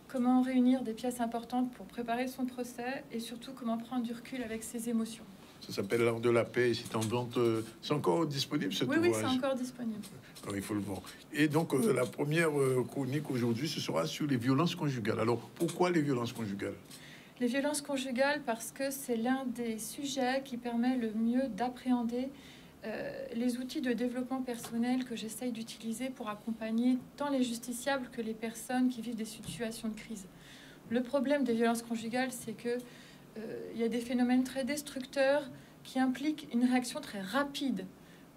comment réunir des pièces importantes pour préparer son procès et surtout comment prendre du recul avec ses émotions. Ça s'appelle L'Art de la paix et c'est en vente. C'est encore disponible cet ouvrage? Oui, c'est encore disponible. Alors, il faut le voir. Et donc, la première chronique aujourd'hui, ce sera sur les violences conjugales. Alors, pourquoi les violences conjugales? Les violences conjugales parce que c'est l'un des sujets qui permet le mieux d'appréhender les outils de développement personnel que j'essaye d'utiliser pour accompagner tant les justiciables que les personnes qui vivent des situations de crise. Le problème des violences conjugales, c'est que il y a des phénomènes très destructeurs qui impliquent une réaction très rapide.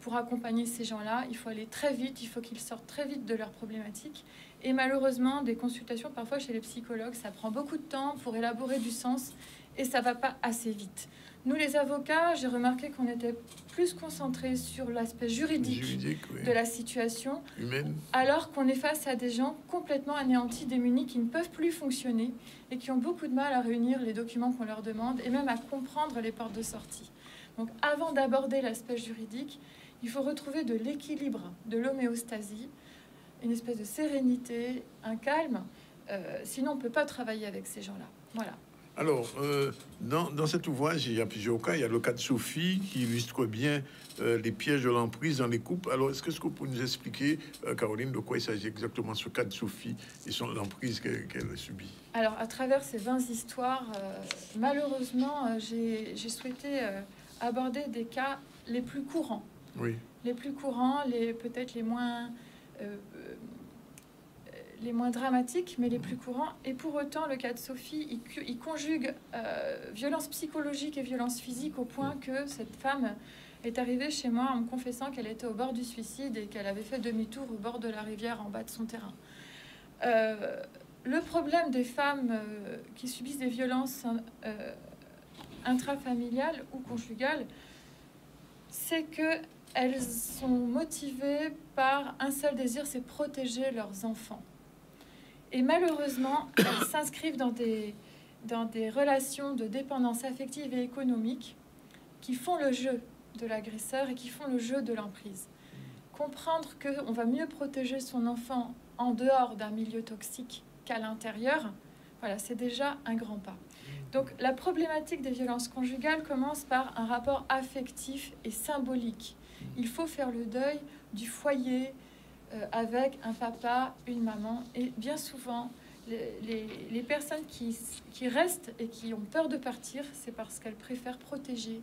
Pour accompagner ces gens-là, il faut aller très vite, il faut qu'ils sortent très vite de leurs problématiques. Et malheureusement, des consultations parfois chez les psychologues, ça prend beaucoup de temps pour élaborer du sens et ça ne va pas assez vite. Nous, les avocats, j'ai remarqué qu'on était plus concentrés sur l'aspect juridique oui. de la situation, humaine, alors qu'on est face à des gens complètement anéantis, démunis, qui ne peuvent plus fonctionner et qui ont beaucoup de mal à réunir les documents qu'on leur demande et même à comprendre les portes de sortie. Donc, avant d'aborder l'aspect juridique, il faut retrouver de l'équilibre, de l'homéostasie, une espèce de sérénité, un calme. Sinon, on ne peut pas travailler avec ces gens-là. Voilà. Alors, dans cet ouvrage, il y a plusieurs cas. Il y a le cas de Sophie qui illustre bien les pièges de l'emprise dans les couples. Alors, est-ce que vous pouvez nous expliquer, Caroline, de quoi il s'agit exactement, ce cas de Sophie et l'emprise qu'elle subit? Alors, à travers ces 20 histoires, malheureusement, j'ai souhaité aborder des cas les plus courants. Oui. Les plus courants, peut-être les moins dramatiques, mais les plus courants. Et pour autant, le cas de Sophie, il conjugue violence psychologique et violence physique au point que cette femme est arrivée chez moi en me confessant qu'elle était au bord du suicide et qu'elle avait fait demi-tour au bord de la rivière en bas de son terrain. Le problème des femmes qui subissent des violences intrafamiliales ou conjugales, c'est qu'elles sont motivées par un seul désir, c'est protéger leurs enfants. Et malheureusement, elles s'inscrivent dans des relations de dépendance affective et économique qui font le jeu de l'agresseur et qui font le jeu de l'emprise. Comprendre qu'on va mieux protéger son enfant en dehors d'un milieu toxique qu'à l'intérieur, voilà, c'est déjà un grand pas. Donc la problématique des violences conjugales commence par un rapport affectif et symbolique. Il faut faire le deuil du foyer, avec un papa, une maman, et bien souvent les personnes qui restent et qui ont peur de partir, c'est parce qu'elles préfèrent protéger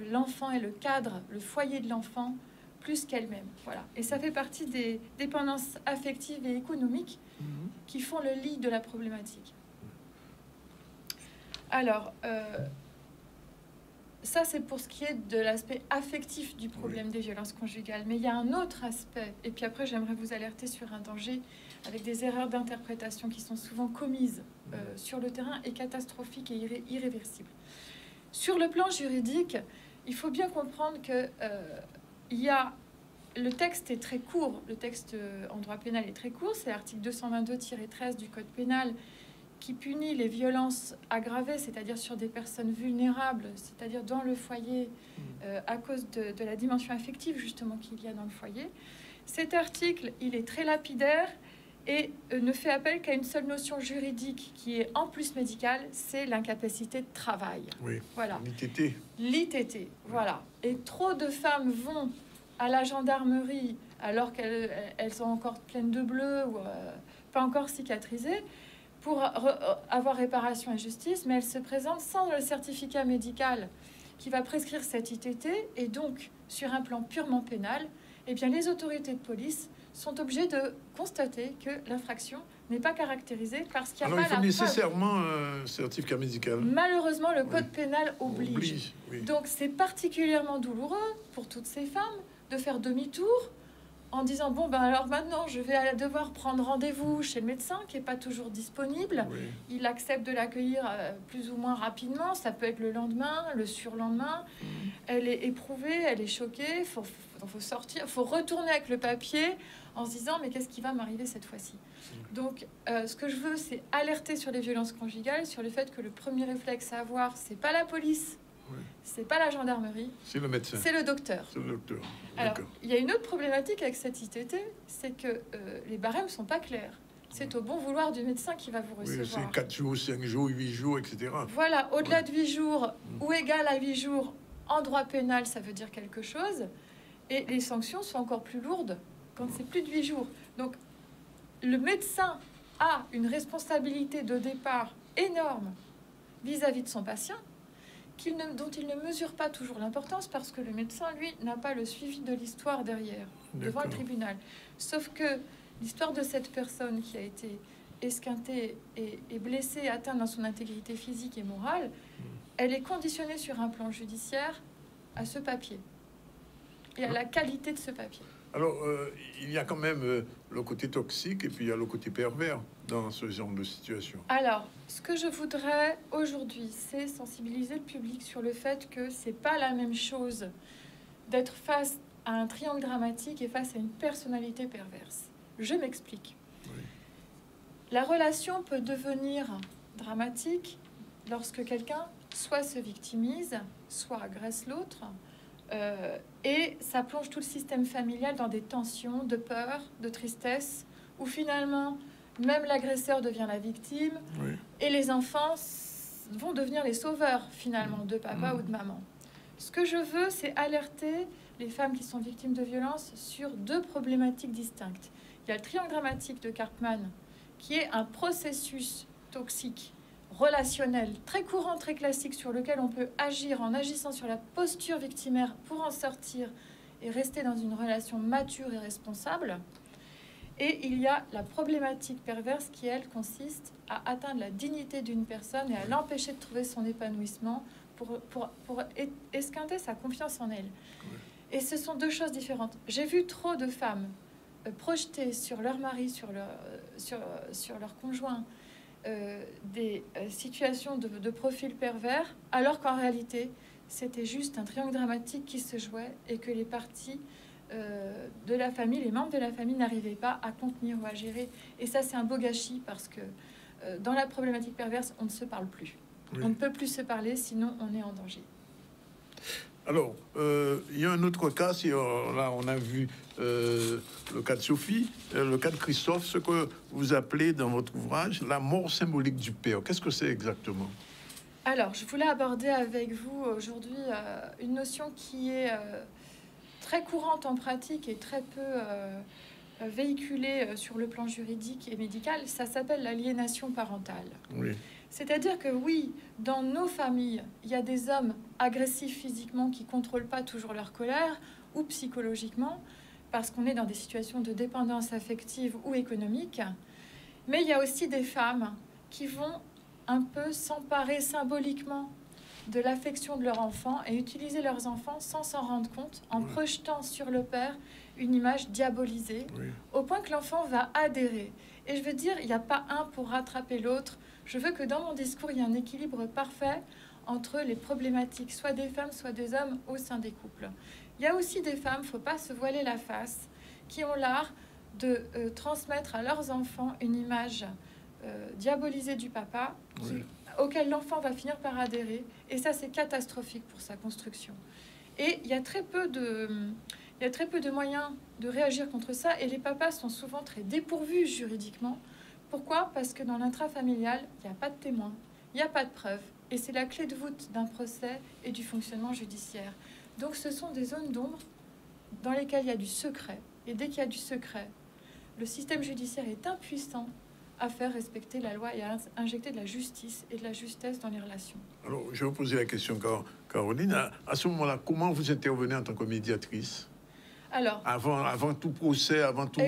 l'enfant et le cadre, le foyer de l'enfant, plus qu'elles-mêmes. Voilà. Et ça fait partie des dépendances affectives et économiques qui font le lit de la problématique. Alors, ça, c'est pour ce qui est de l'aspect affectif du problème des violences conjugales. Mais il y a un autre aspect. Et puis après, j'aimerais vous alerter sur un danger avec des erreurs d'interprétation qui sont souvent commises sur le terrain et catastrophiques et irréversibles. Sur le plan juridique, il faut bien comprendre que le texte est très court. Le texte en droit pénal est très court. C'est l'article 222-13 du Code pénal qui punit les violences aggravées, c'est-à-dire sur des personnes vulnérables, c'est-à-dire dans le foyer, à cause de la dimension affective justement qu'il y a dans le foyer. Cet article, il est très lapidaire et ne fait appel qu'à une seule notion juridique qui est en plus médicale, c'est l'incapacité de travail. Oui, voilà. L'ITT. L'ITT, voilà. Et trop de femmes vont à la gendarmerie alors qu'elles sont encore pleines de bleu ou pas encore cicatrisées, pour avoir réparation et justice, mais elle se présente sans le certificat médical qui va prescrire cette ITT, et donc, sur un plan purement pénal, eh bien, les autorités de police sont obligées de constater que l'infraction n'est pas caractérisée parce qu'il n'y a pas la preuve. Il faut nécessairement un certificat médical. Malheureusement, le Code pénal oblige. Oui. Donc, c'est particulièrement douloureux pour toutes ces femmes de faire demi-tour en disant, bon, ben alors maintenant, je vais devoir prendre rendez-vous chez le médecin qui n'est pas toujours disponible. Oui. Il accepte de l'accueillir plus ou moins rapidement. Ça peut être le lendemain, le surlendemain. Elle est éprouvée, elle est choquée. Il faut sortir, il faut retourner avec le papier en se disant, mais qu'est-ce qui va m'arriver cette fois-ci? Donc, ce que je veux, c'est alerter sur les violences conjugales, sur le fait que le premier réflexe à avoir, c'est pas la police, c'est pas la gendarmerie, c'est le médecin, c'est le docteur. C'est le docteur. Alors, il y a une autre problématique avec cette ITT, c'est que les barèmes sont pas clairs. C'est au bon vouloir du médecin qui va vous recevoir. C'est 4 jours, 5 jours, 8 jours, etc. Voilà, au-delà de 8 jours ou égal à 8 jours, en droit pénal, ça veut dire quelque chose. Et les sanctions sont encore plus lourdes quand c'est plus de 8 jours. Donc, le médecin a une responsabilité de départ énorme vis-à-vis de son patient, dont il ne mesure pas toujours l'importance parce que le médecin, lui, n'a pas le suivi de l'histoire derrière, devant le tribunal. Sauf que l'histoire de cette personne qui a été esquintée et blessée, atteinte dans son intégrité physique et morale, elle est conditionnée sur un plan judiciaire à ce papier et à la qualité de ce papier. Alors, il y a quand même le côté toxique et puis il y a le côté pervers dans ce genre de situation. Alors, ce que je voudrais aujourd'hui, c'est sensibiliser le public sur le fait que c'est pas la même chose d'être face à un triangle dramatique et face à une personnalité perverse. Je m'explique. Oui. La relation peut devenir dramatique lorsque quelqu'un soit se victimise, soit agresse l'autre, et ça plonge tout le système familial dans des tensions, de peur, de tristesse, où finalement, même l'agresseur devient la victime, Oui. et les enfants vont devenir les sauveurs, finalement, de papa ou de maman. Ce que je veux, c'est alerter les femmes qui sont victimes de violences sur deux problématiques distinctes. Il y a le triangle dramatique de Karpman, qui est un processus toxique, relationnel, très courant, très classique, sur lequel on peut agir en agissant sur la posture victimaire pour en sortir et rester dans une relation mature et responsable. Et il y a la problématique perverse qui, elle, consiste à atteindre la dignité d'une personne et à l'empêcher de trouver son épanouissement pour esquinter sa confiance en elle. Et ce sont deux choses différentes. J'ai vu trop de femmes projeter sur leur mari, sur leur conjoint, des situations de profil pervers, alors qu'en réalité, c'était juste un triangle dramatique qui se jouait et que les parties de la famille, les membres de la famille n'arrivaient pas à contenir ou à gérer. Et ça, c'est un beau gâchis parce que dans la problématique perverse, on ne se parle plus. Oui. On ne peut plus se parler, sinon on est en danger. Alors, il y a un autre cas, là on a vu le cas de Sophie, le cas de Christophe, ce que vous appelez dans votre ouvrage la mort symbolique du père. Qu'est-ce que c'est exactement? Alors, je voulais aborder avec vous aujourd'hui une notion qui est très courante en pratique et très peu véhiculée sur le plan juridique et médical. Ça s'appelle l'aliénation parentale. Oui. C'est-à-dire que oui, dans nos familles, il y a des hommes agressifs physiquement qui ne contrôlent pas toujours leur colère, ou psychologiquement, parce qu'on est dans des situations de dépendance affective ou économique. Mais il y a aussi des femmes qui vont un peu s'emparer symboliquement de l'affection de leur enfant et utiliser leurs enfants sans s'en rendre compte, en projetant sur le père une image diabolisée, au point que l'enfant va adhérer. Et je veux dire, il n'y a pas un pour rattraper l'autre. Je veux que dans mon discours, il y ait un équilibre parfait entre les problématiques, soit des femmes, soit des hommes, au sein des couples. Il y a aussi des femmes, il ne faut pas se voiler la face, qui ont l'art de transmettre à leurs enfants une image diabolisée du papa, auquel l'enfant va finir par adhérer. Et ça, c'est catastrophique pour sa construction. Et il y a très peu de moyens de réagir contre ça, et les papas sont souvent très dépourvus juridiquement. Pourquoi? Parce que dans l'intrafamilial, il n'y a pas de témoins, il n'y a pas de preuves, et c'est la clé de voûte d'un procès et du fonctionnement judiciaire. Donc ce sont des zones d'ombre dans lesquelles il y a du secret, et dès qu'il y a du secret, le système judiciaire est impuissant à faire respecter la loi et à injecter de la justice et de la justesse dans les relations. Alors, je vais vous poser la question, Caroline. À ce moment-là, comment vous intervenez en tant que médiatrice? Alors, avant tout procès, avant tout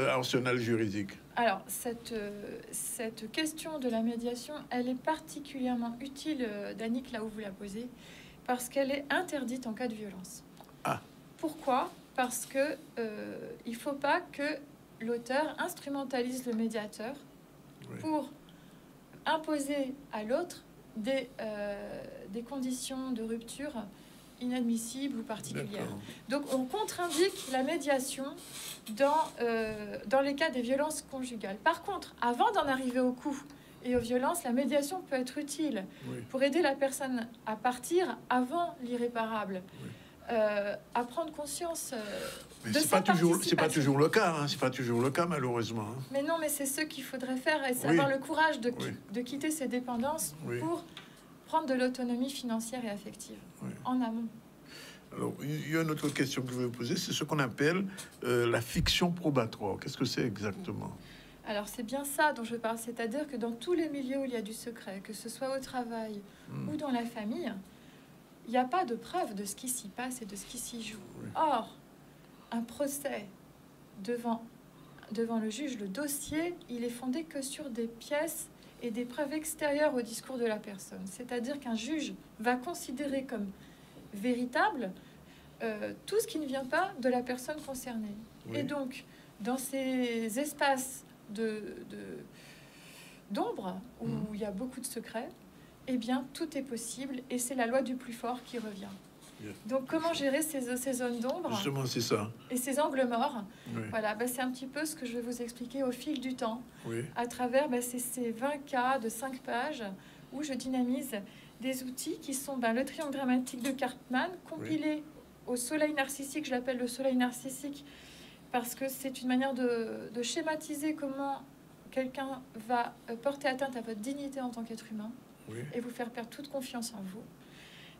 arsenal juridique. Alors, cette question de la médiation, elle est particulièrement utile, Danick, là où vous la posez, parce qu'elle est interdite en cas de violence. Ah. Pourquoi? Parce que il ne faut pas que l'auteur instrumentalise le médiateur pour imposer à l'autre des conditions de rupture inadmissibles ou particulières. Donc on contre-indique la médiation dans les cas des violences conjugales. Par contre, avant d'en arriver au coup et aux violences, la médiation peut être utile pour aider la personne à partir avant l'irréparable. À prendre conscience de sa participation. C'est pas toujours le cas, hein. C'est pas toujours le cas, malheureusement. Hein. Mais non, mais c'est ce qu'il faudrait faire, et c'est avoir le courage de quitter ses dépendances pour prendre de l'autonomie financière et affective en amont. Alors, il y a une autre question que je vais vous poser, c'est ce qu'on appelle la fiction probatoire. Qu'est-ce que c'est exactement? Alors, c'est bien ça dont je parle, c'est-à-dire que dans tous les milieux où il y a du secret, que ce soit au travail ou dans la famille, il n'y a pas de preuve de ce qui s'y passe et de ce qui s'y joue. Or, un procès devant le juge, le dossier, il est fondé que sur des pièces et des preuves extérieures au discours de la personne. C'est-à-dire qu'un juge va considérer comme véritable tout ce qui ne vient pas de la personne concernée. Oui. Et donc, dans ces espaces d'ombre, où il y a beaucoup de secrets, eh bien, tout est possible, et c'est la loi du plus fort qui revient. Donc, comment gérer ces zones d'ombre? Justement, c'est ça. Et ces angles morts. Oui. Voilà, c'est un petit peu ce que je vais vous expliquer au fil du temps, à travers ces 20 cas de 5 pages, où je dynamise des outils qui sont le triangle dramatique de Karpman, compilé au soleil narcissique. Je l'appelle le soleil narcissique, parce que c'est une manière de schématiser comment quelqu'un va porter atteinte à votre dignité en tant qu'être humain, et vous faire perdre toute confiance en vous.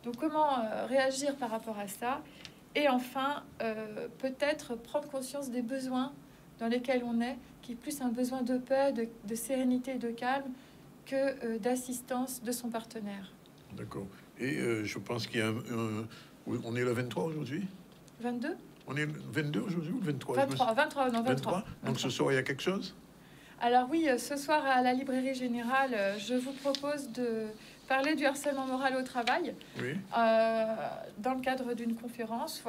Donc, comment réagir par rapport à ça? Et enfin, peut-être prendre conscience des besoins dans lesquels on est, qui est plus un besoin de paix, de sérénité, de calme, que d'assistance de son partenaire. D'accord. Et je pense qu'il y a on est le 23 aujourd'hui? 22? On est le 22 aujourd'hui ou le 23? 23. Donc ce soir, il y a quelque chose? Alors oui, ce soir à la Librairie Générale, je vous propose de parler du harcèlement moral au travail, dans le cadre d'une conférence,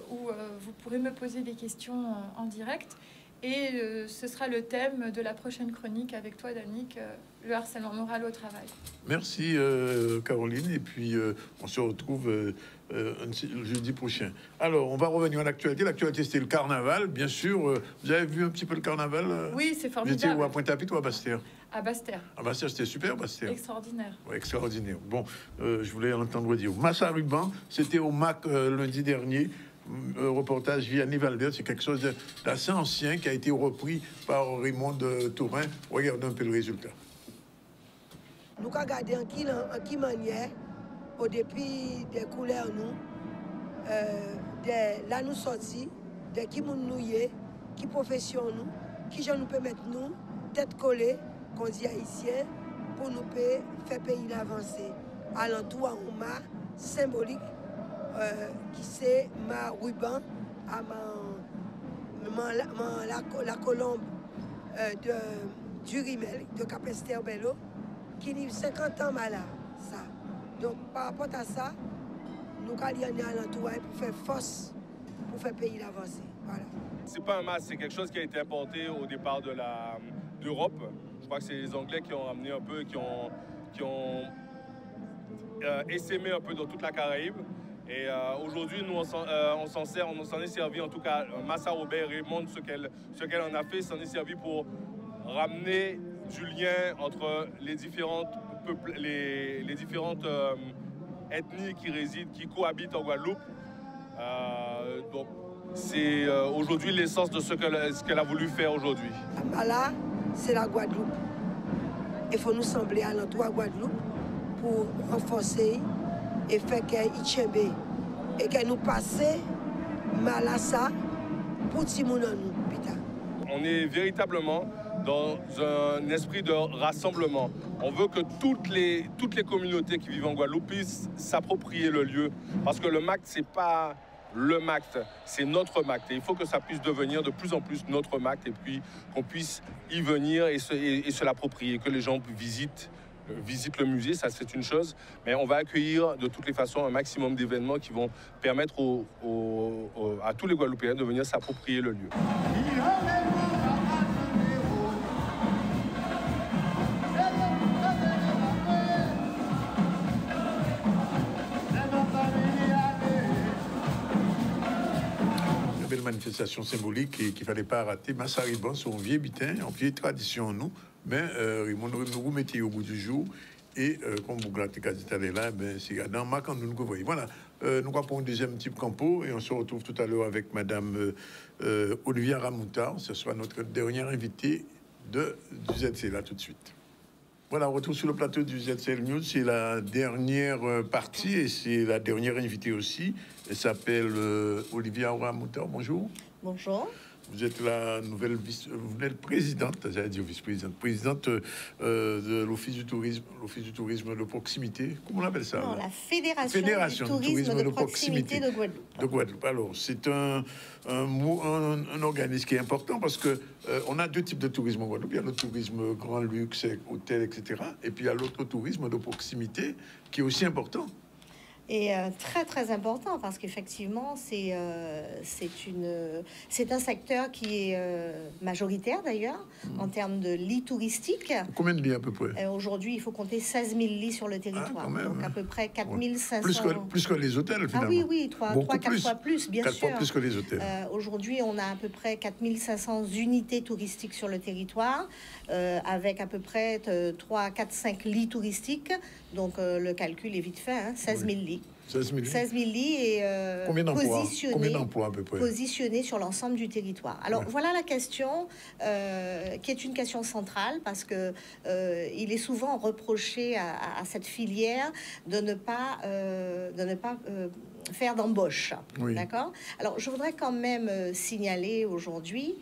où vous pourrez me poser des questions en direct. Et ce sera le thème de la prochaine chronique avec toi, Danick, le harcèlement moral au travail. Merci, Caroline. Et puis, on se retrouve jeudi prochain. Alors, on va revenir à l'actualité. L'actualité, c'était le carnaval, bien sûr. Vous avez vu un petit peu le carnaval? Oui, c'est formidable. Vous étiez où, à Pointe-à-Pitre ou à Basse-Terre? À Basse-Terre. À Basse-Terre, c'était super, Basse-Terre. Extraordinaire. Ouais, extraordinaire. Bon, je voulais entendre dire. Massa Ruban, c'était au MAC lundi dernier. Reportage Vianney Valdez, c'est quelque chose d'assez ancien qui a été repris par Raymond Tourin. Regardez un peu le résultat. Nous avons regardé en qui manière, au début des couleurs, là nous sortis, de qui nous y qui profession nous, qui nous peut mettre nous, tête collée, qu'on dit haïtien, pour nous faire pays avancer. Alentour à un symbolique. Qui c'est ma ruban à la colombe du Rimel, de Capester Bello, qui a 50 ans là. Ça. Donc, par rapport à ça, nous allons à l'entourage pour faire force, pour faire pays avancer. Voilà. C'est pas un masque, c'est quelque chose qui a été importé au départ d'Europe. Je crois que c'est les Anglais qui ont ramené un peu, qui ont essaimé un peu dans toute la Caraïbe. Et aujourd'hui, nous, on s'en est servi, en tout cas, Massa Robert Raymond, ce qu'elle en a fait, s'en est servi pour ramener du lien entre les différentes ethnies qui cohabitent en Guadeloupe. Donc, c'est aujourd'hui l'essence de ce qu'elle a voulu faire aujourd'hui. Là, c'est la Guadeloupe. Il faut nous sembler à l'endroit Guadeloupe pour renforcer et faire qu'elle et qu'elle nous passe mal à ça pour Timoun nous. On est véritablement dans un esprit de rassemblement. On veut que toutes les communautés qui vivent en Guadeloupe puissent s'approprier le lieu. Parce que le MACT, c'est pas le MACT, c'est notre MACT. Et il faut que ça puisse devenir de plus en plus notre MACT et puis qu'on puisse y venir et se l'approprier, que les gens visitent le musée, ça c'est une chose, mais on va accueillir de toutes les façons un maximum d'événements qui vont permettre à tous les Guadeloupéens de venir s'approprier le lieu. Une belle manifestation symbolique qu'il ne fallait pas rater. Massa Ruban, c'est un vieux bitin, une vieille tradition, nous. Mais nous remettons au bout du jour et comme vous l'avez dit tout à l'heure, c'est dans ma quand nous voyons. Voilà, nous avons un deuxième type campo et on se retrouve tout à l'heure avec Madame Olivia Ramoutar. Ce sera notre dernière invitée du ZCL là tout de suite. Voilà, on retrouve sur le plateau du ZCL News. C'est la dernière partie et c'est la dernière invitée aussi. Elle s'appelle Olivia Ramoutar. Bonjour. Bonjour. Vous êtes la nouvelle présidente, j'allais dire présidente de l'Office du tourisme de proximité. Comment on appelle ça? Non, la Fédération du tourisme de proximité de Guadeloupe. De Guadeloupe. Alors, c'est un organisme qui est important parce que on a deux types de tourisme en Guadeloupe. Il y a le tourisme grand luxe, hôtel, etc. Et puis il y a l'autre tourisme de proximité qui est aussi important. Et très très important parce qu'effectivement c'est un secteur qui est majoritaire d'ailleurs en termes de lits touristiques. Combien de lits à peu près? Aujourd'hui, il faut compter 16 000 lits sur le territoire, donc à peu près 4 500. Plus que les hôtels finalement. Ah oui, 3-4 fois plus, bien 4 sûr. fois plus que les hôtels. Aujourd'hui, on a à peu près 4 500 unités touristiques sur le territoire, avec à peu près 3, 4, 5 lits touristiques. Donc le calcul est vite fait, hein, 16 000 lits. 16 000 lits et combien d'emplois à peu près? Positionnés sur l'ensemble du territoire. Alors voilà la question qui est une question centrale parce que il est souvent reproché à cette filière de ne pas faire d'embauche. Oui. D'accord? Alors, je voudrais quand même signaler aujourd'hui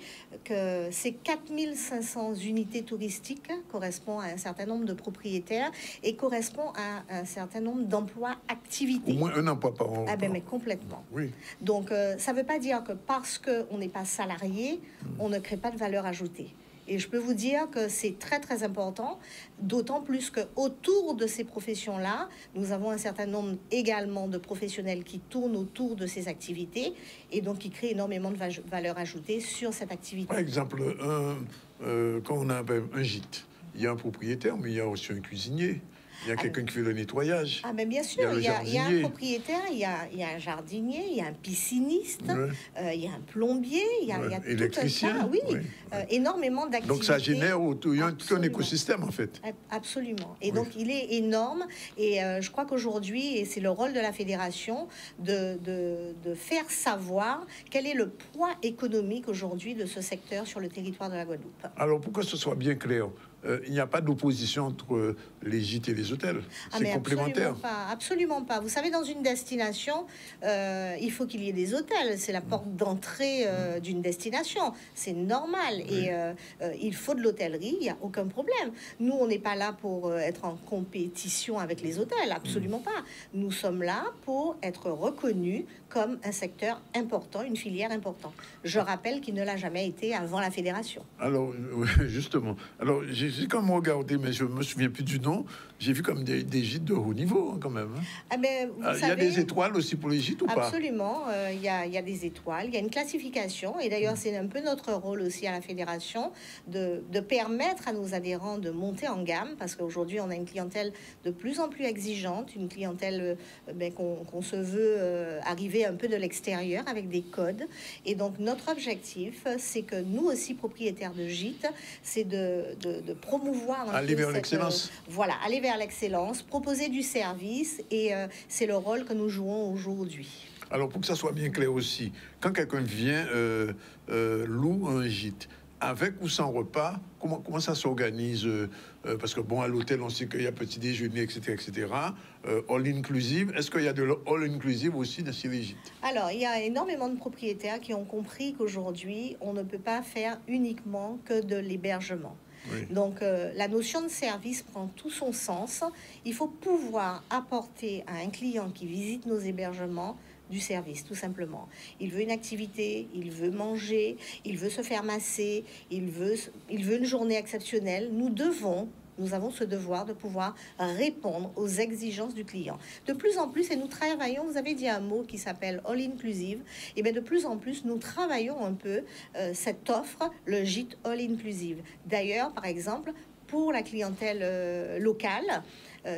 que ces 4 500 unités touristiques correspondent à un certain nombre de propriétaires et correspondent à un certain nombre d'emplois activités. Au moins un emploi par an. Ah ben, mais complètement. Oui. Donc, ça ne veut pas dire que parce qu'on n'est pas salarié, on ne crée pas de valeur ajoutée. Et je peux vous dire que c'est très, très important, d'autant plus qu'autour de ces professions-là, nous avons un certain nombre également de professionnels qui tournent autour de ces activités et donc qui créent énormément de valeur ajoutée sur cette activité. Par exemple, quand on a un gîte, il y a un propriétaire, mais il y a aussi un cuisinier. Il y a quelqu'un qui fait le nettoyage. Ah, mais bien sûr, il y a un propriétaire, il y a un jardinier, il y a un pisciniste, il y a un plombier, il y a électricien, tout un tas, oui. Énormément d'activités. Donc ça génère tout un écosystème en fait. Absolument. Et donc il est énorme. Et je crois qu'aujourd'hui, et c'est le rôle de la fédération, de faire savoir quel est le poids économique aujourd'hui de ce secteur sur le territoire de la Guadeloupe. Alors pour que ce soit bien clair, il n'y a pas d'opposition entre les gîtes et les hôtels. C'est complémentaire. Absolument pas. Vous savez, dans une destination, il faut qu'il y ait des hôtels. C'est la porte d'entrée d'une destination. C'est normal. Oui. Et il faut de l'hôtellerie. Il n'y a aucun problème. Nous, on n'est pas là pour être en compétition avec les hôtels. Absolument pas. Nous sommes là pour être reconnus comme un secteur important, une filière importante. Je rappelle qu'il ne l'a jamais été avant la fédération. Alors, justement. Alors, j'ai comme regardé, mais je me souviens plus du nom. J'ai vu comme des gîtes de haut niveau, hein, quand même. Hein. Ah ben, vous savez, y a des étoiles aussi pour les gîtes ou pas? Absolument. Il y a des étoiles. Il y a une classification. Et d'ailleurs, c'est un peu notre rôle aussi à la fédération de permettre à nos adhérents de monter en gamme. Parce qu'aujourd'hui, on a une clientèle de plus en plus exigeante. Une clientèle qu'on se veut arriver un peu de l'extérieur avec des codes. Et donc, notre objectif, c'est que nous aussi, propriétaires de gîtes, c'est de promouvoir aller vers l'excellence. Voilà, aller vers l'excellence, proposer du service, et c'est le rôle que nous jouons aujourd'hui. Alors, pour que ça soit bien clair aussi, quand quelqu'un vient loue un gîte, avec ou sans repas, comment ça s'organise? Parce que bon, à l'hôtel, on sait qu'il y a petit déjeuner, etc., etc. All inclusive. Est-ce qu'il y a de all inclusive aussi dans ces gîtes? Alors, il y a énormément de propriétaires qui ont compris qu'aujourd'hui, on ne peut pas faire uniquement que de l'hébergement. Oui. Donc, la notion de service prend tout son sens. Il faut pouvoir apporter à un client qui visite nos hébergements du service, tout simplement. Il veut une activité, il veut manger, il veut se faire masser, il veut une journée exceptionnelle. Nous avons ce devoir de pouvoir répondre aux exigences du client. De plus en plus, et nous travaillons, vous avez dit un mot qui s'appelle All Inclusive, et bien de plus en plus, nous travaillons un peu cette offre, le gîte All Inclusive. D'ailleurs, par exemple, pour la clientèle locale,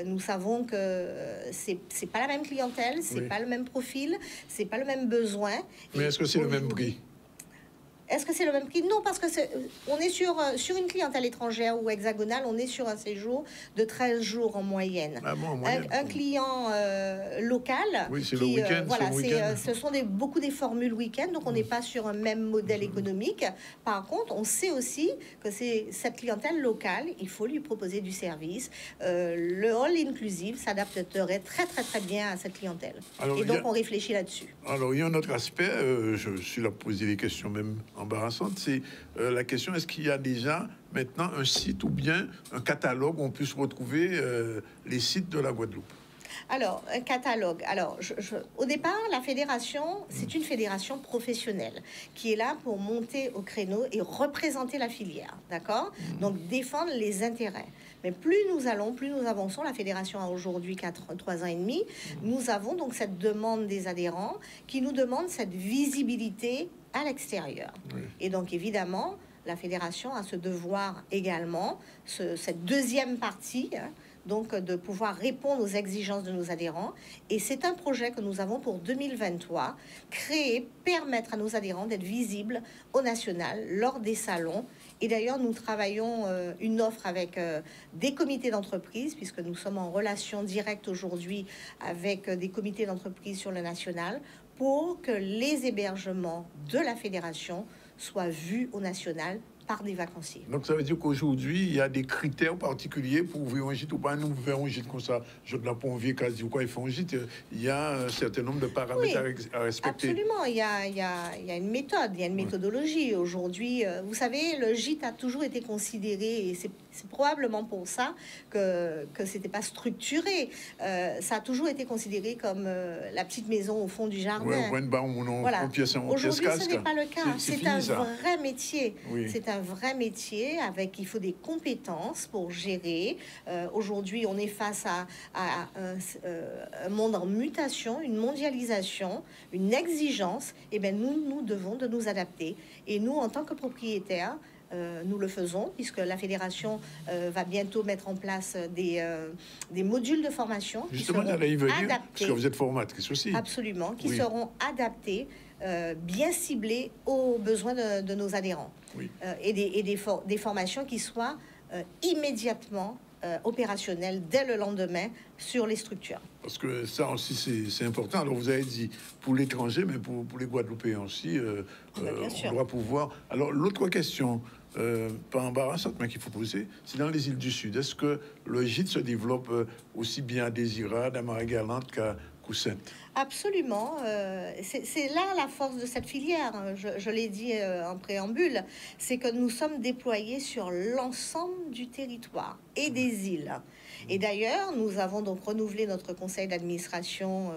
nous savons que c'est pas la même clientèle, c'est pas le même profil, c'est pas le même besoin. Mais est-ce que c'est le même prix? Est-ce que c'est le même prix? Non, parce que on est sur une clientèle étrangère ou hexagonale, on est sur un séjour de 13 jours en moyenne. Ah bon, en moyenne. Un client local, oui, c'est le week-end. Voilà, ce sont beaucoup des formules week-end, donc on n'est pas sur un même modèle économique. Par contre, on sait aussi que c'est cette clientèle locale, il faut lui proposer du service. Le all inclusive s'adapterait très très très bien à cette clientèle. Alors, et donc on réfléchit là-dessus. Alors il y a un autre aspect, je suis là pour poser des questions même embarrassante, c'est la question, est-ce qu'il y a déjà maintenant un site ou bien un catalogue où on puisse retrouver les sites de la Guadeloupe? Alors, un catalogue. Alors, au départ, la fédération, c'est une fédération professionnelle qui est là pour monter au créneau et représenter la filière, d'accord? Donc, défendre les intérêts. Mais plus nous allons, plus nous avançons. La fédération a aujourd'hui 3 ans et demi. Nous avons donc cette demande des adhérents qui nous demandent cette visibilité à l'extérieur. Oui. Et donc évidemment, la fédération a ce devoir également, cette deuxième partie, donc de pouvoir répondre aux exigences de nos adhérents. Et c'est un projet que nous avons pour 2023, permettre à nos adhérents d'être visibles au national lors des salons. Et d'ailleurs, nous travaillons une offre avec des comités d'entreprise, puisque nous sommes en relation directe aujourd'hui avec des comités d'entreprise sur le national, pour que les hébergements de la fédération soient vus au national par des vacanciers. Donc ça veut dire qu'aujourd'hui, il y a des critères particuliers pour ouvrir un gîte ou pas. Nous ouvrons un gîte comme ça, je ne l'ai pas envie quasi ou quoi, ils font un gîte. Il y a un certain nombre de paramètres à respecter. Absolument, il y a une méthode, il y a une méthodologie. Aujourd'hui, vous savez, le gîte a toujours été considéré, et c'est probablement pour ça que c'était pas structuré. Ça a toujours été considéré comme la petite maison au fond du jardin. Voilà. Aujourd'hui, ce n'est pas le cas. C'est un vrai métier. Oui. C'est un vrai métier avec, il faut des compétences pour gérer. Aujourd'hui, on est face à un monde en mutation, une mondialisation, une exigence. Et bien, nous devons de nous adapter. Et nous, en tant que propriétaires, nous le faisons, puisque la fédération va bientôt mettre en place des modules de formation. Justement, j'allais y venir, parce que vous êtes formatrice aussi. Absolument, qui seront adaptés, bien ciblés aux besoins de nos adhérents. Oui. Et des formations qui soient immédiatement opérationnelles dès le lendemain sur les structures. Parce que ça aussi, c'est important. Alors, vous avez dit pour l'étranger, mais pour les Guadeloupéens aussi, on doit pouvoir... Alors, l'autre question, pas embarrassante, mais qu'il faut poser, c'est dans les îles du Sud. Est-ce que le gîte se développe aussi bien à Désirade, à Marie-Galante qu'à Coussinte? Absolument. C'est là la force de cette filière. Je l'ai dit en préambule, c'est que nous sommes déployés sur l'ensemble du territoire et des îles. Et d'ailleurs, nous avons donc renouvelé notre conseil d'administration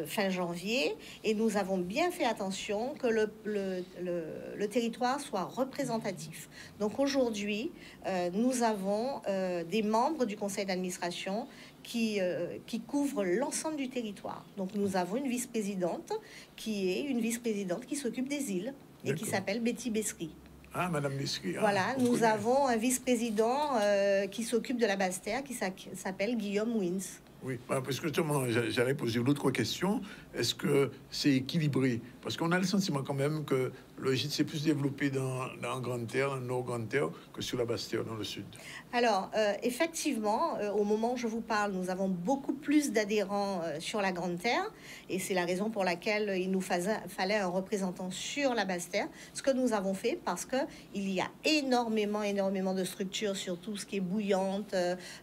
fin janvier, et nous avons bien fait attention que le territoire soit représentatif. Donc aujourd'hui, nous avons des membres du conseil d'administration qui couvrent l'ensemble du territoire. Donc nous avons une vice-présidente qui s'occupe des îles et qui s'appelle Betty Bessery. Ah, Madame Bessery. Voilà, nous avons un vice-président qui s'occupe de la Basse-Terre qui s'appelle Guillaume Wins. Oui, parce que justement, j'allais poser l'autre question. Est-ce que c'est équilibré? Parce qu'on a le sentiment quand même que le gîte s'est plus développé dans Grande Terre, dans le Nord Grande Terre, que sur la Basse Terre, dans le Sud. Alors, effectivement, au moment où je vous parle, nous avons beaucoup plus d'adhérents sur la Grande Terre, et c'est la raison pour laquelle il nous fallait un représentant sur la Basse Terre. Ce que nous avons fait, parce que il y a énormément de structures sur tout ce qui est bouillante,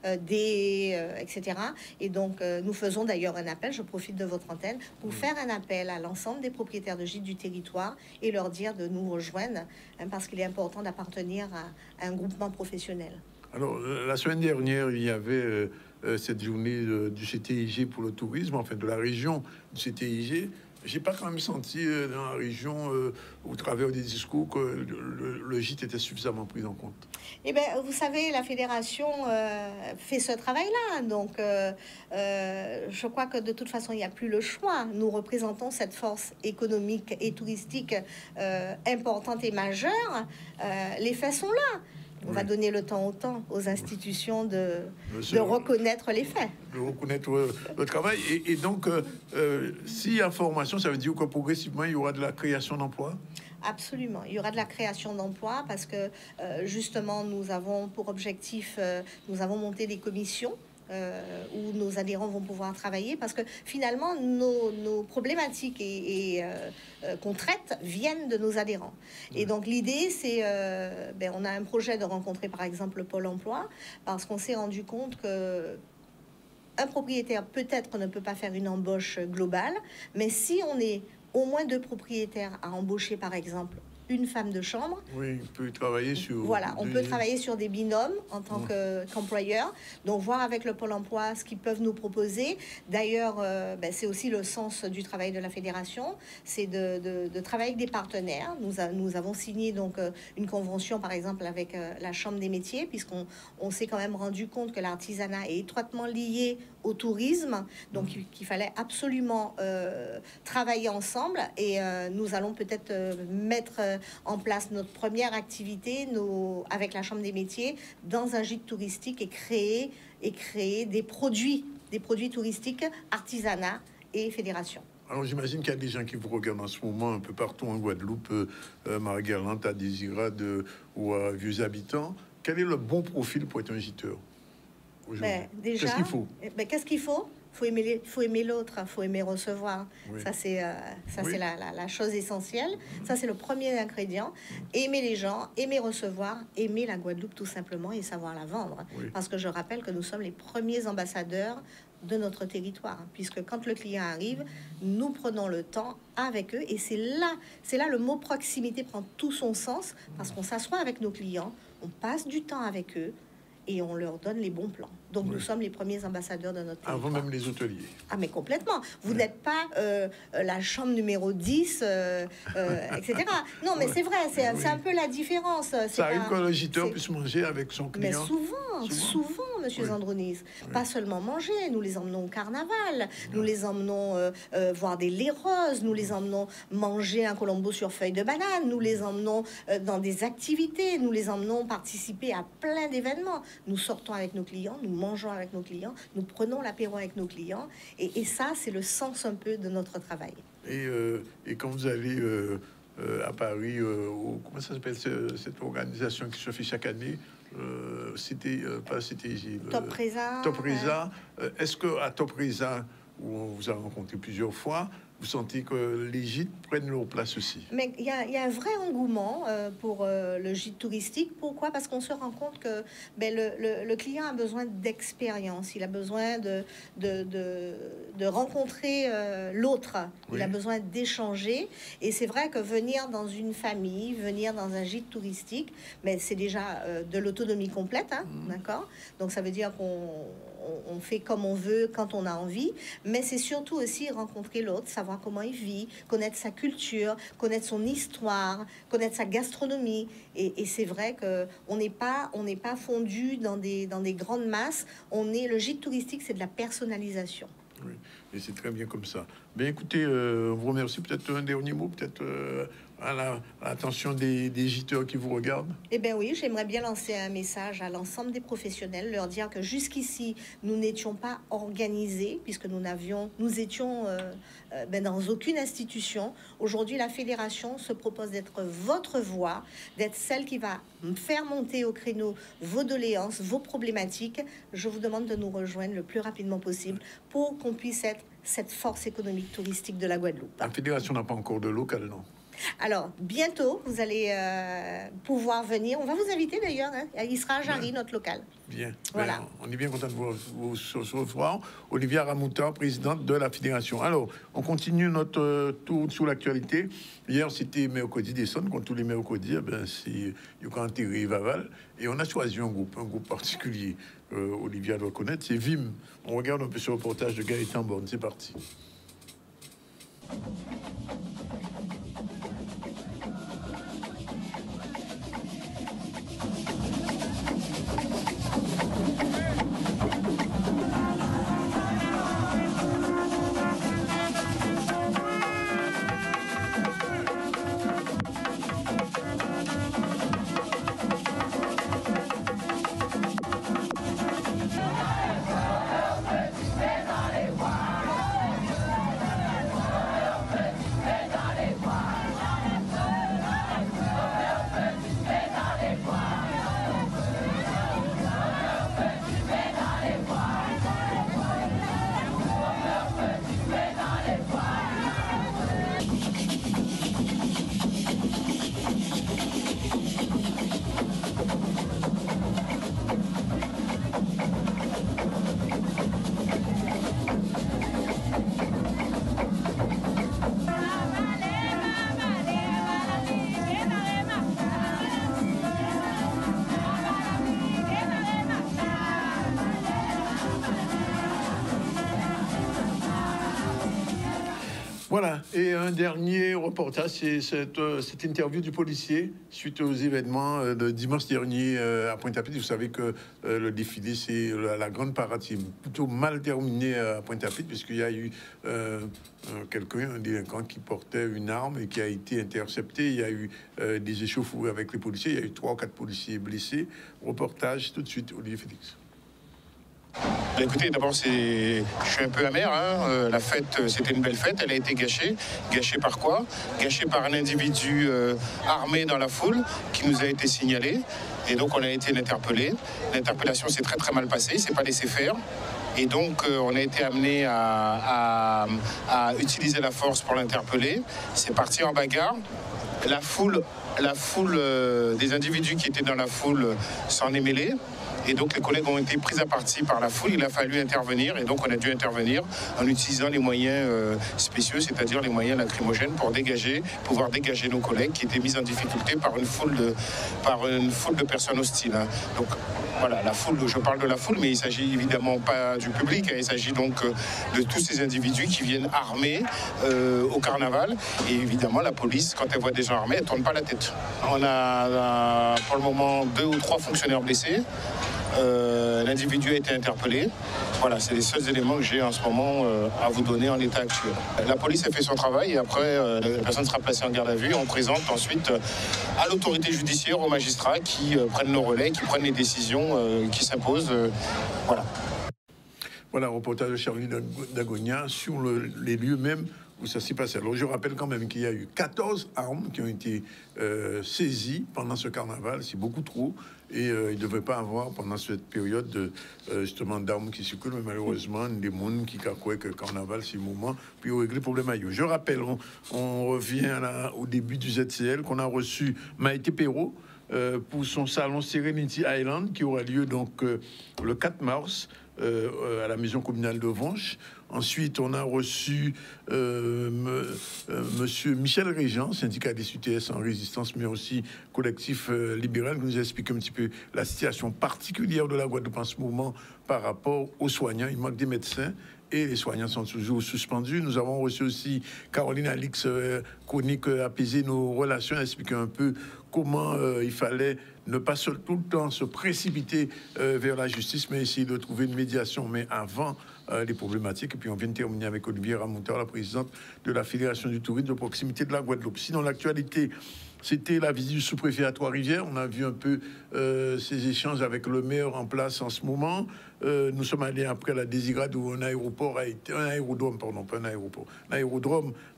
etc. Et donc, nous faisons d'ailleurs un appel, je profite de votre antenne, pour faire un appel à l'ensemble des propriétaires de gîtes du territoire et leur dire de nous rejoindre, parce qu'il est important d'appartenir à un groupement professionnel. Alors, la semaine dernière, il y avait cette journée du CTIG pour le tourisme, enfin de la région du CTIG. J'ai pas quand même senti dans la région, au travers des discours, que le gîte était suffisamment pris en compte. Eh bien, vous savez, la fédération fait ce travail-là. Donc, je crois que de toute façon, il n'y a plus le choix. Nous représentons cette force économique et touristique importante et majeure. Les faits sont là. On va donner le temps au temps aux institutions de reconnaître les faits. De reconnaître le travail. Et donc, s'il y a formation, ça veut dire que progressivement, il y aura de la création d'emplois? Absolument. Il y aura de la création d'emplois parce que, justement, nous avons pour objectif, nous avons monté des commissions où nos adhérents vont pouvoir travailler, parce que finalement nos problématiques qu'on traite viennent de nos adhérents. Et donc l'idée c'est, on a un projet de rencontrer par exemple le Pôle emploi, parce qu'on s'est rendu compte que un propriétaire peut-être ne peut pas faire une embauche globale, mais si on est au moins 2 propriétaires à embaucher par exemple une femme de chambre. Oui, on peut travailler sur... Voilà, on peut travailler sur des binômes en tant qu'employeur. Donc, voir avec le Pôle emploi ce qu'ils peuvent nous proposer. D'ailleurs, c'est aussi le sens du travail de la Fédération, c'est de travailler avec des partenaires. Nous avons signé donc une convention, par exemple, avec la Chambre des métiers, puisqu'on s'est quand même rendu compte que l'artisanat est étroitement lié au tourisme, donc qu'il fallait absolument travailler ensemble, et nous allons peut-être mettre en place notre première activité avec la Chambre des métiers dans un gîte touristique et créer des produits touristiques, artisanat et fédération. Alors j'imagine qu'il y a des gens qui vous regardent en ce moment un peu partout en Guadeloupe, Marie-Galante, à Désirade ou à Vieux Habitants. Quel est le bon profil pour être un giteur aujourd'hui? Déjà, qu'est-ce qu'il faut? Qu'est-ce qu'il faut? Faut aimer l'autre, faut aimer recevoir. Oui. Ça c'est la chose essentielle. Ça c'est le premier ingrédient. Aimer les gens, aimer recevoir, aimer la Guadeloupe tout simplement et savoir la vendre. Oui. Parce que je rappelle que nous sommes les premiers ambassadeurs de notre territoire, puisque quand le client arrive, nous prenons le temps avec eux, et c'est là le mot proximité prend tout son sens, parce qu'on s'assoit avec nos clients, on passe du temps avec eux et on leur donne les bons plans. Donc nous sommes les premiers ambassadeurs de notre territoire. Avant même les hôteliers. Ah mais complètement. Vous n'êtes pas la chambre numéro 10, etc. Non mais c'est vrai, c'est un peu la différence. Ça arrive que le giteur puisse manger avec son client. Mais souvent, monsieur Zandronis. Pas seulement manger, nous les emmenons au carnaval, nous les emmenons voir des lait roses, nous les emmenons manger un colombo sur feuille de banane, nous les emmenons dans des activités, nous les emmenons participer à plein d'événements. Nous sortons avec nos clients, nous mangeons avec nos clients, nous prenons l'apéro avec nos clients, et ça, c'est le sens un peu de notre travail. Et quand vous allez à Paris, comment ça s'appelle cette organisation qui se fait chaque année? Top Reza. Top Reza. Est-ce que à Top Reza, où on vous a rencontré plusieurs fois, vous sentez que les gîtes prennent leur place aussi? Mais il y a un vrai engouement pour le gîte touristique. Pourquoi? Parce qu'on se rend compte que le client a besoin d'expérience. Il a besoin de rencontrer l'autre. Oui. Il a besoin d'échanger. Et c'est vrai que venir dans une famille, venir dans un gîte touristique, c'est déjà de l'autonomie complète. Hein, d'accord? Donc ça veut dire qu'on fait comme on veut, quand on a envie. Mais c'est surtout aussi rencontrer l'autre, savoir comment il vit, connaître sa culture, connaître son histoire, connaître sa gastronomie. Et c'est vrai que on n'est pas fondu dans des grandes masses. Le gîte touristique, c'est de la personnalisation. Oui, et c'est très bien comme ça. Mais écoutez, on vous remercie. Peut-être un dernier mot, peut-être à l'attention des gîteurs qui vous regardent. Eh bien oui, j'aimerais bien lancer un message à l'ensemble des professionnels, leur dire que jusqu'ici, nous n'étions pas organisés, puisque nous étions dans aucune institution. Aujourd'hui, la Fédération se propose d'être votre voix, d'être celle qui va faire monter au créneau vos doléances, vos problématiques. Je vous demande de nous rejoindre le plus rapidement possible pour qu'on puisse être cette force économique touristique de la Guadeloupe. La Fédération n'a pas encore de local, non? Alors, bientôt, vous allez pouvoir venir. On va vous inviter d'ailleurs. Hein. Il sera à Jarry, notre local. Bien. Voilà. On est bien content de vous recevoir. Olivia Ramouta, présidente de la Fédération. Alors, on continue notre tour sur l'actualité. Hier, c'était mercredi décembre, comme tous les mercredis. C'est Yokantéry Vaval. Et on a choisi un groupe particulier. Olivia doit connaître, c'est Vim. On regarde un peu ce reportage de Gaëtan Borne. C'est parti. Voilà, et un dernier reportage, c'est cette interview du policier suite aux événements de dimanche dernier à Pointe-à-Pitre. Vous savez que le défilé, c'est la grande parade, c'est plutôt mal terminé à Pointe-à-Pitre, puisqu'il y a eu un délinquant qui portait une arme et qui a été intercepté. Il y a eu des échauffourées avec les policiers, il y a eu 3 ou 4 policiers blessés. Reportage tout de suite, Olivier Félix. Bah écoutez, d'abord, je suis un peu amer. La fête, c'était une belle fête. Elle a été gâchée. Gâchée par quoi? Gâchée par un individu armé dans la foule qui nous a été signalé. Et donc, on a été interpellé. L'interpellation s'est très, très mal passée. Il ne s'est pas laissé faire. Et donc, on a été amené à utiliser la force pour l'interpeller. C'est parti en bagarre. La foule des individus qui étaient dans la foule s'en est mêlée. Et donc les collègues ont été pris à partie par la foule. Il a fallu intervenir et donc on a dû intervenir en utilisant les moyens spéciaux, c'est-à-dire les moyens lacrymogènes pour pouvoir dégager nos collègues qui étaient mis en difficulté par une foule de personnes hostiles. Donc voilà, la foule, je parle de la foule, mais il ne s'agit évidemment pas du public. Il s'agit donc de tous ces individus qui viennent armés au carnaval. Et évidemment, la police, quand elle voit des gens armés, elle ne tourne pas la tête. On a pour le moment 2 ou 3 fonctionnaires blessés. L'individu a été interpellé. Voilà, c'est les seuls éléments que j'ai en ce moment à vous donner en l'état actuel. La police a fait son travail et après, la personne sera placée en garde à vue. On présente ensuite à l'autorité judiciaire, aux magistrats qui prennent le relais, qui prennent les décisions qui s'imposent. Voilà. Voilà, reportage de Charlie Dagonia sur les lieux même où ça s'est passé. Alors, je rappelle quand même qu'il y a eu 14 armes qui ont été saisies pendant ce carnaval. C'est beaucoup trop. Et il ne devrait pas avoir, pendant cette période, justement, d'armes qui circulent. Mais malheureusement, des gens qui croient que le carnaval, c'est le moment. Puis, on règle le problème ailleurs. Je rappelle, on revient au début du ZCL, qu'on a reçu Maïté Perrault pour son salon Serenity Island, qui aura lieu donc le 4 mars. À la maison communale de Vanche. Ensuite, on a reçu monsieur Michel Régent, syndicaliste UTS en résistance, mais aussi collectif libéral, qui nous explique un petit peu la situation particulière de la Guadeloupe en ce moment par rapport aux soignants. Il manque des médecins et les soignants sont toujours suspendus. Nous avons reçu aussi Caroline Alix, chronique apaiser nos relations, expliquer un peu comment il fallait ne pas tout le temps se précipiter vers la justice, mais essayer de trouver une médiation, mais avant les problématiques. Et puis on vient de terminer avec Olivier Ramouteur, la présidente de la Fédération du tourisme de proximité de la Guadeloupe. Sinon, l'actualité, c'était la visite du sous-préfet à Trois-Rivières. On a vu un peu ces échanges avec le maire en place en ce moment. Nous sommes allés après la Désirade où un aérodrome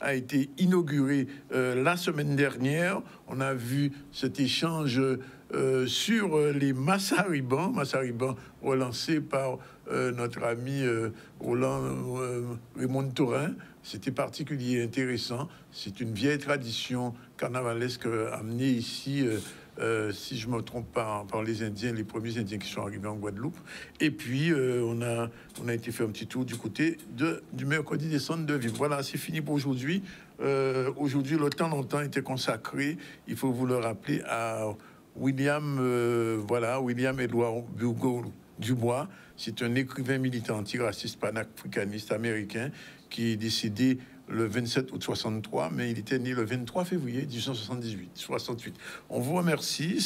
a été inauguré la semaine dernière. On a vu cet échange sur les Massaribans relancés par notre ami Raymond Taurin. C'était particulier, intéressant. C'est une vieille tradition carnavalesque amenée ici, si je ne me trompe pas, par les Indiens, les premiers Indiens qui sont arrivés en Guadeloupe. Et puis, on a été faire un petit tour du côté du mercredi des centres de vivre. Voilà, c'est fini pour aujourd'hui. Aujourd'hui, le temps longtemps était consacré, il faut vous le rappeler, à William Edouard Dubois. C'est un écrivain militant antiraciste panafricaniste américain qui est décédé le 27 août 63, mais il était né le 23 février 1968. On vous remercie.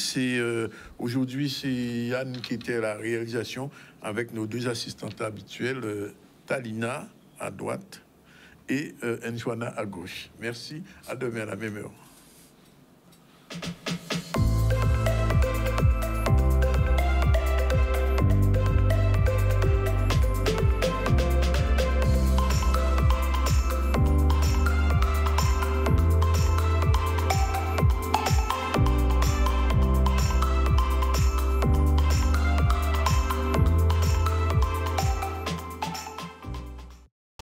Aujourd'hui, c'est Yann qui était à la réalisation avec nos 2 assistantes habituelles, Talina à droite et Njoana à gauche. Merci. À demain à la même heure.